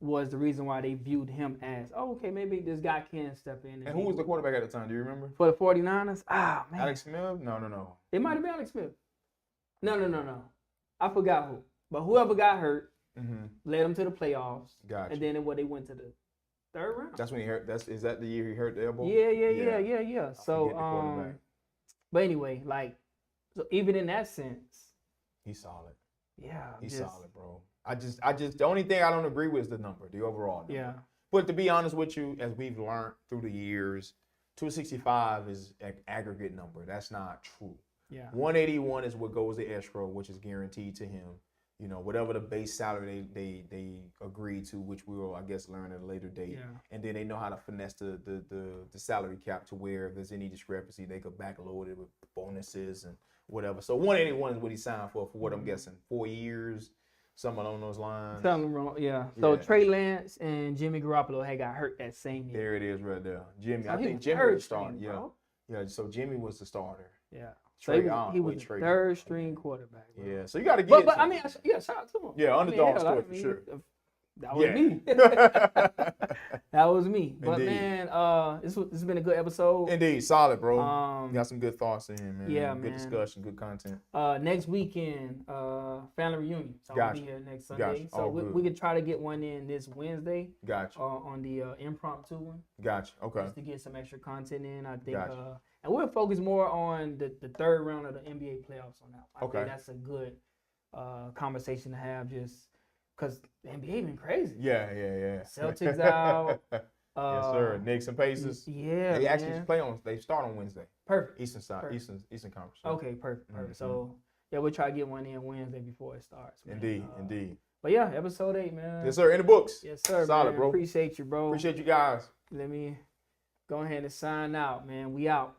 A: was the reason why they viewed him as, okay, maybe this guy can step in.
B: And who was the quarterback at the time? Do you remember?
A: For the 49ers? Man.
B: Alex Smith? No.
A: It might have been Alex Smith. No. I forgot who. But whoever got hurt led them to the playoffs.
B: Gotcha.
A: And then they went to the 3rd round.
B: That's when he hurt. Is that the year he hurt the elbow?
A: Yeah. So, but anyway, so even in that sense,
B: he's solid.
A: Yeah,
B: he's solid, bro. I just the only thing I don't agree with is the number, the overall number.
A: Yeah.
B: But to be honest with you, as we've learned through the years, 265 is an aggregate number. That's not true.
A: Yeah.
B: 181 is what goes to escrow, which is guaranteed to him. Whatever the base salary they agree to, which we will, I guess, learn at a later date.
A: Yeah.
B: And then they know how to finesse the salary cap to where if there's any discrepancy, they could backload it with bonuses and whatever. So 181 is what he signed for what I'm guessing, 4 years, something along those lines.
A: Something wrong, yeah. So Trey Lance and Jimmy Garoppolo had got hurt that same year.
B: There it is right there. Jimmy,
A: So
B: I think Jimmy was the starter. Yeah, so Jimmy was the starter.
A: Yeah.
B: Trey,
A: he was the 3rd string quarterback. Bro.
B: Yeah, so you got to get.
A: But I mean, shout out to him.
B: Yeah, underdog story for sure.
A: That was me. That was me. But
B: Indeed.
A: Man, this has been a good episode.
B: Indeed, solid, bro. You got some good thoughts in here, man.
A: Yeah,
B: good
A: man.
B: Discussion, good content.
A: Next weekend, family reunion. So I'll be here next Sunday.
B: Gotcha.
A: So we could try to get one in this Wednesday.
B: Gotcha.
A: On the impromptu one.
B: Gotcha. Okay.
A: Just to get some extra content in. I think And we'll focus more on the third round of the NBA playoffs on that. I
B: Okay.
A: think that's a good conversation to have, just because the NBA been crazy.
B: Yeah.
A: Celtics out.
B: Yes, sir. Knicks and Pacers.
A: Yeah,
B: They actually
A: man.
B: they start on Wednesday.
A: Perfect.
B: Eastern side,
A: Perfect.
B: Eastern Conference.
A: Okay, perfect.
B: Mhm.
A: So yeah, we'll try to get one in Wednesday before it starts. Man.
B: Indeed.
A: But yeah, episode 8, man.
B: Yes, sir. In the books.
A: Yes, sir.
B: Solid,
A: man.
B: bro.
A: Appreciate you, bro.
B: Appreciate you guys.
A: Let me go ahead and sign out, man. We out.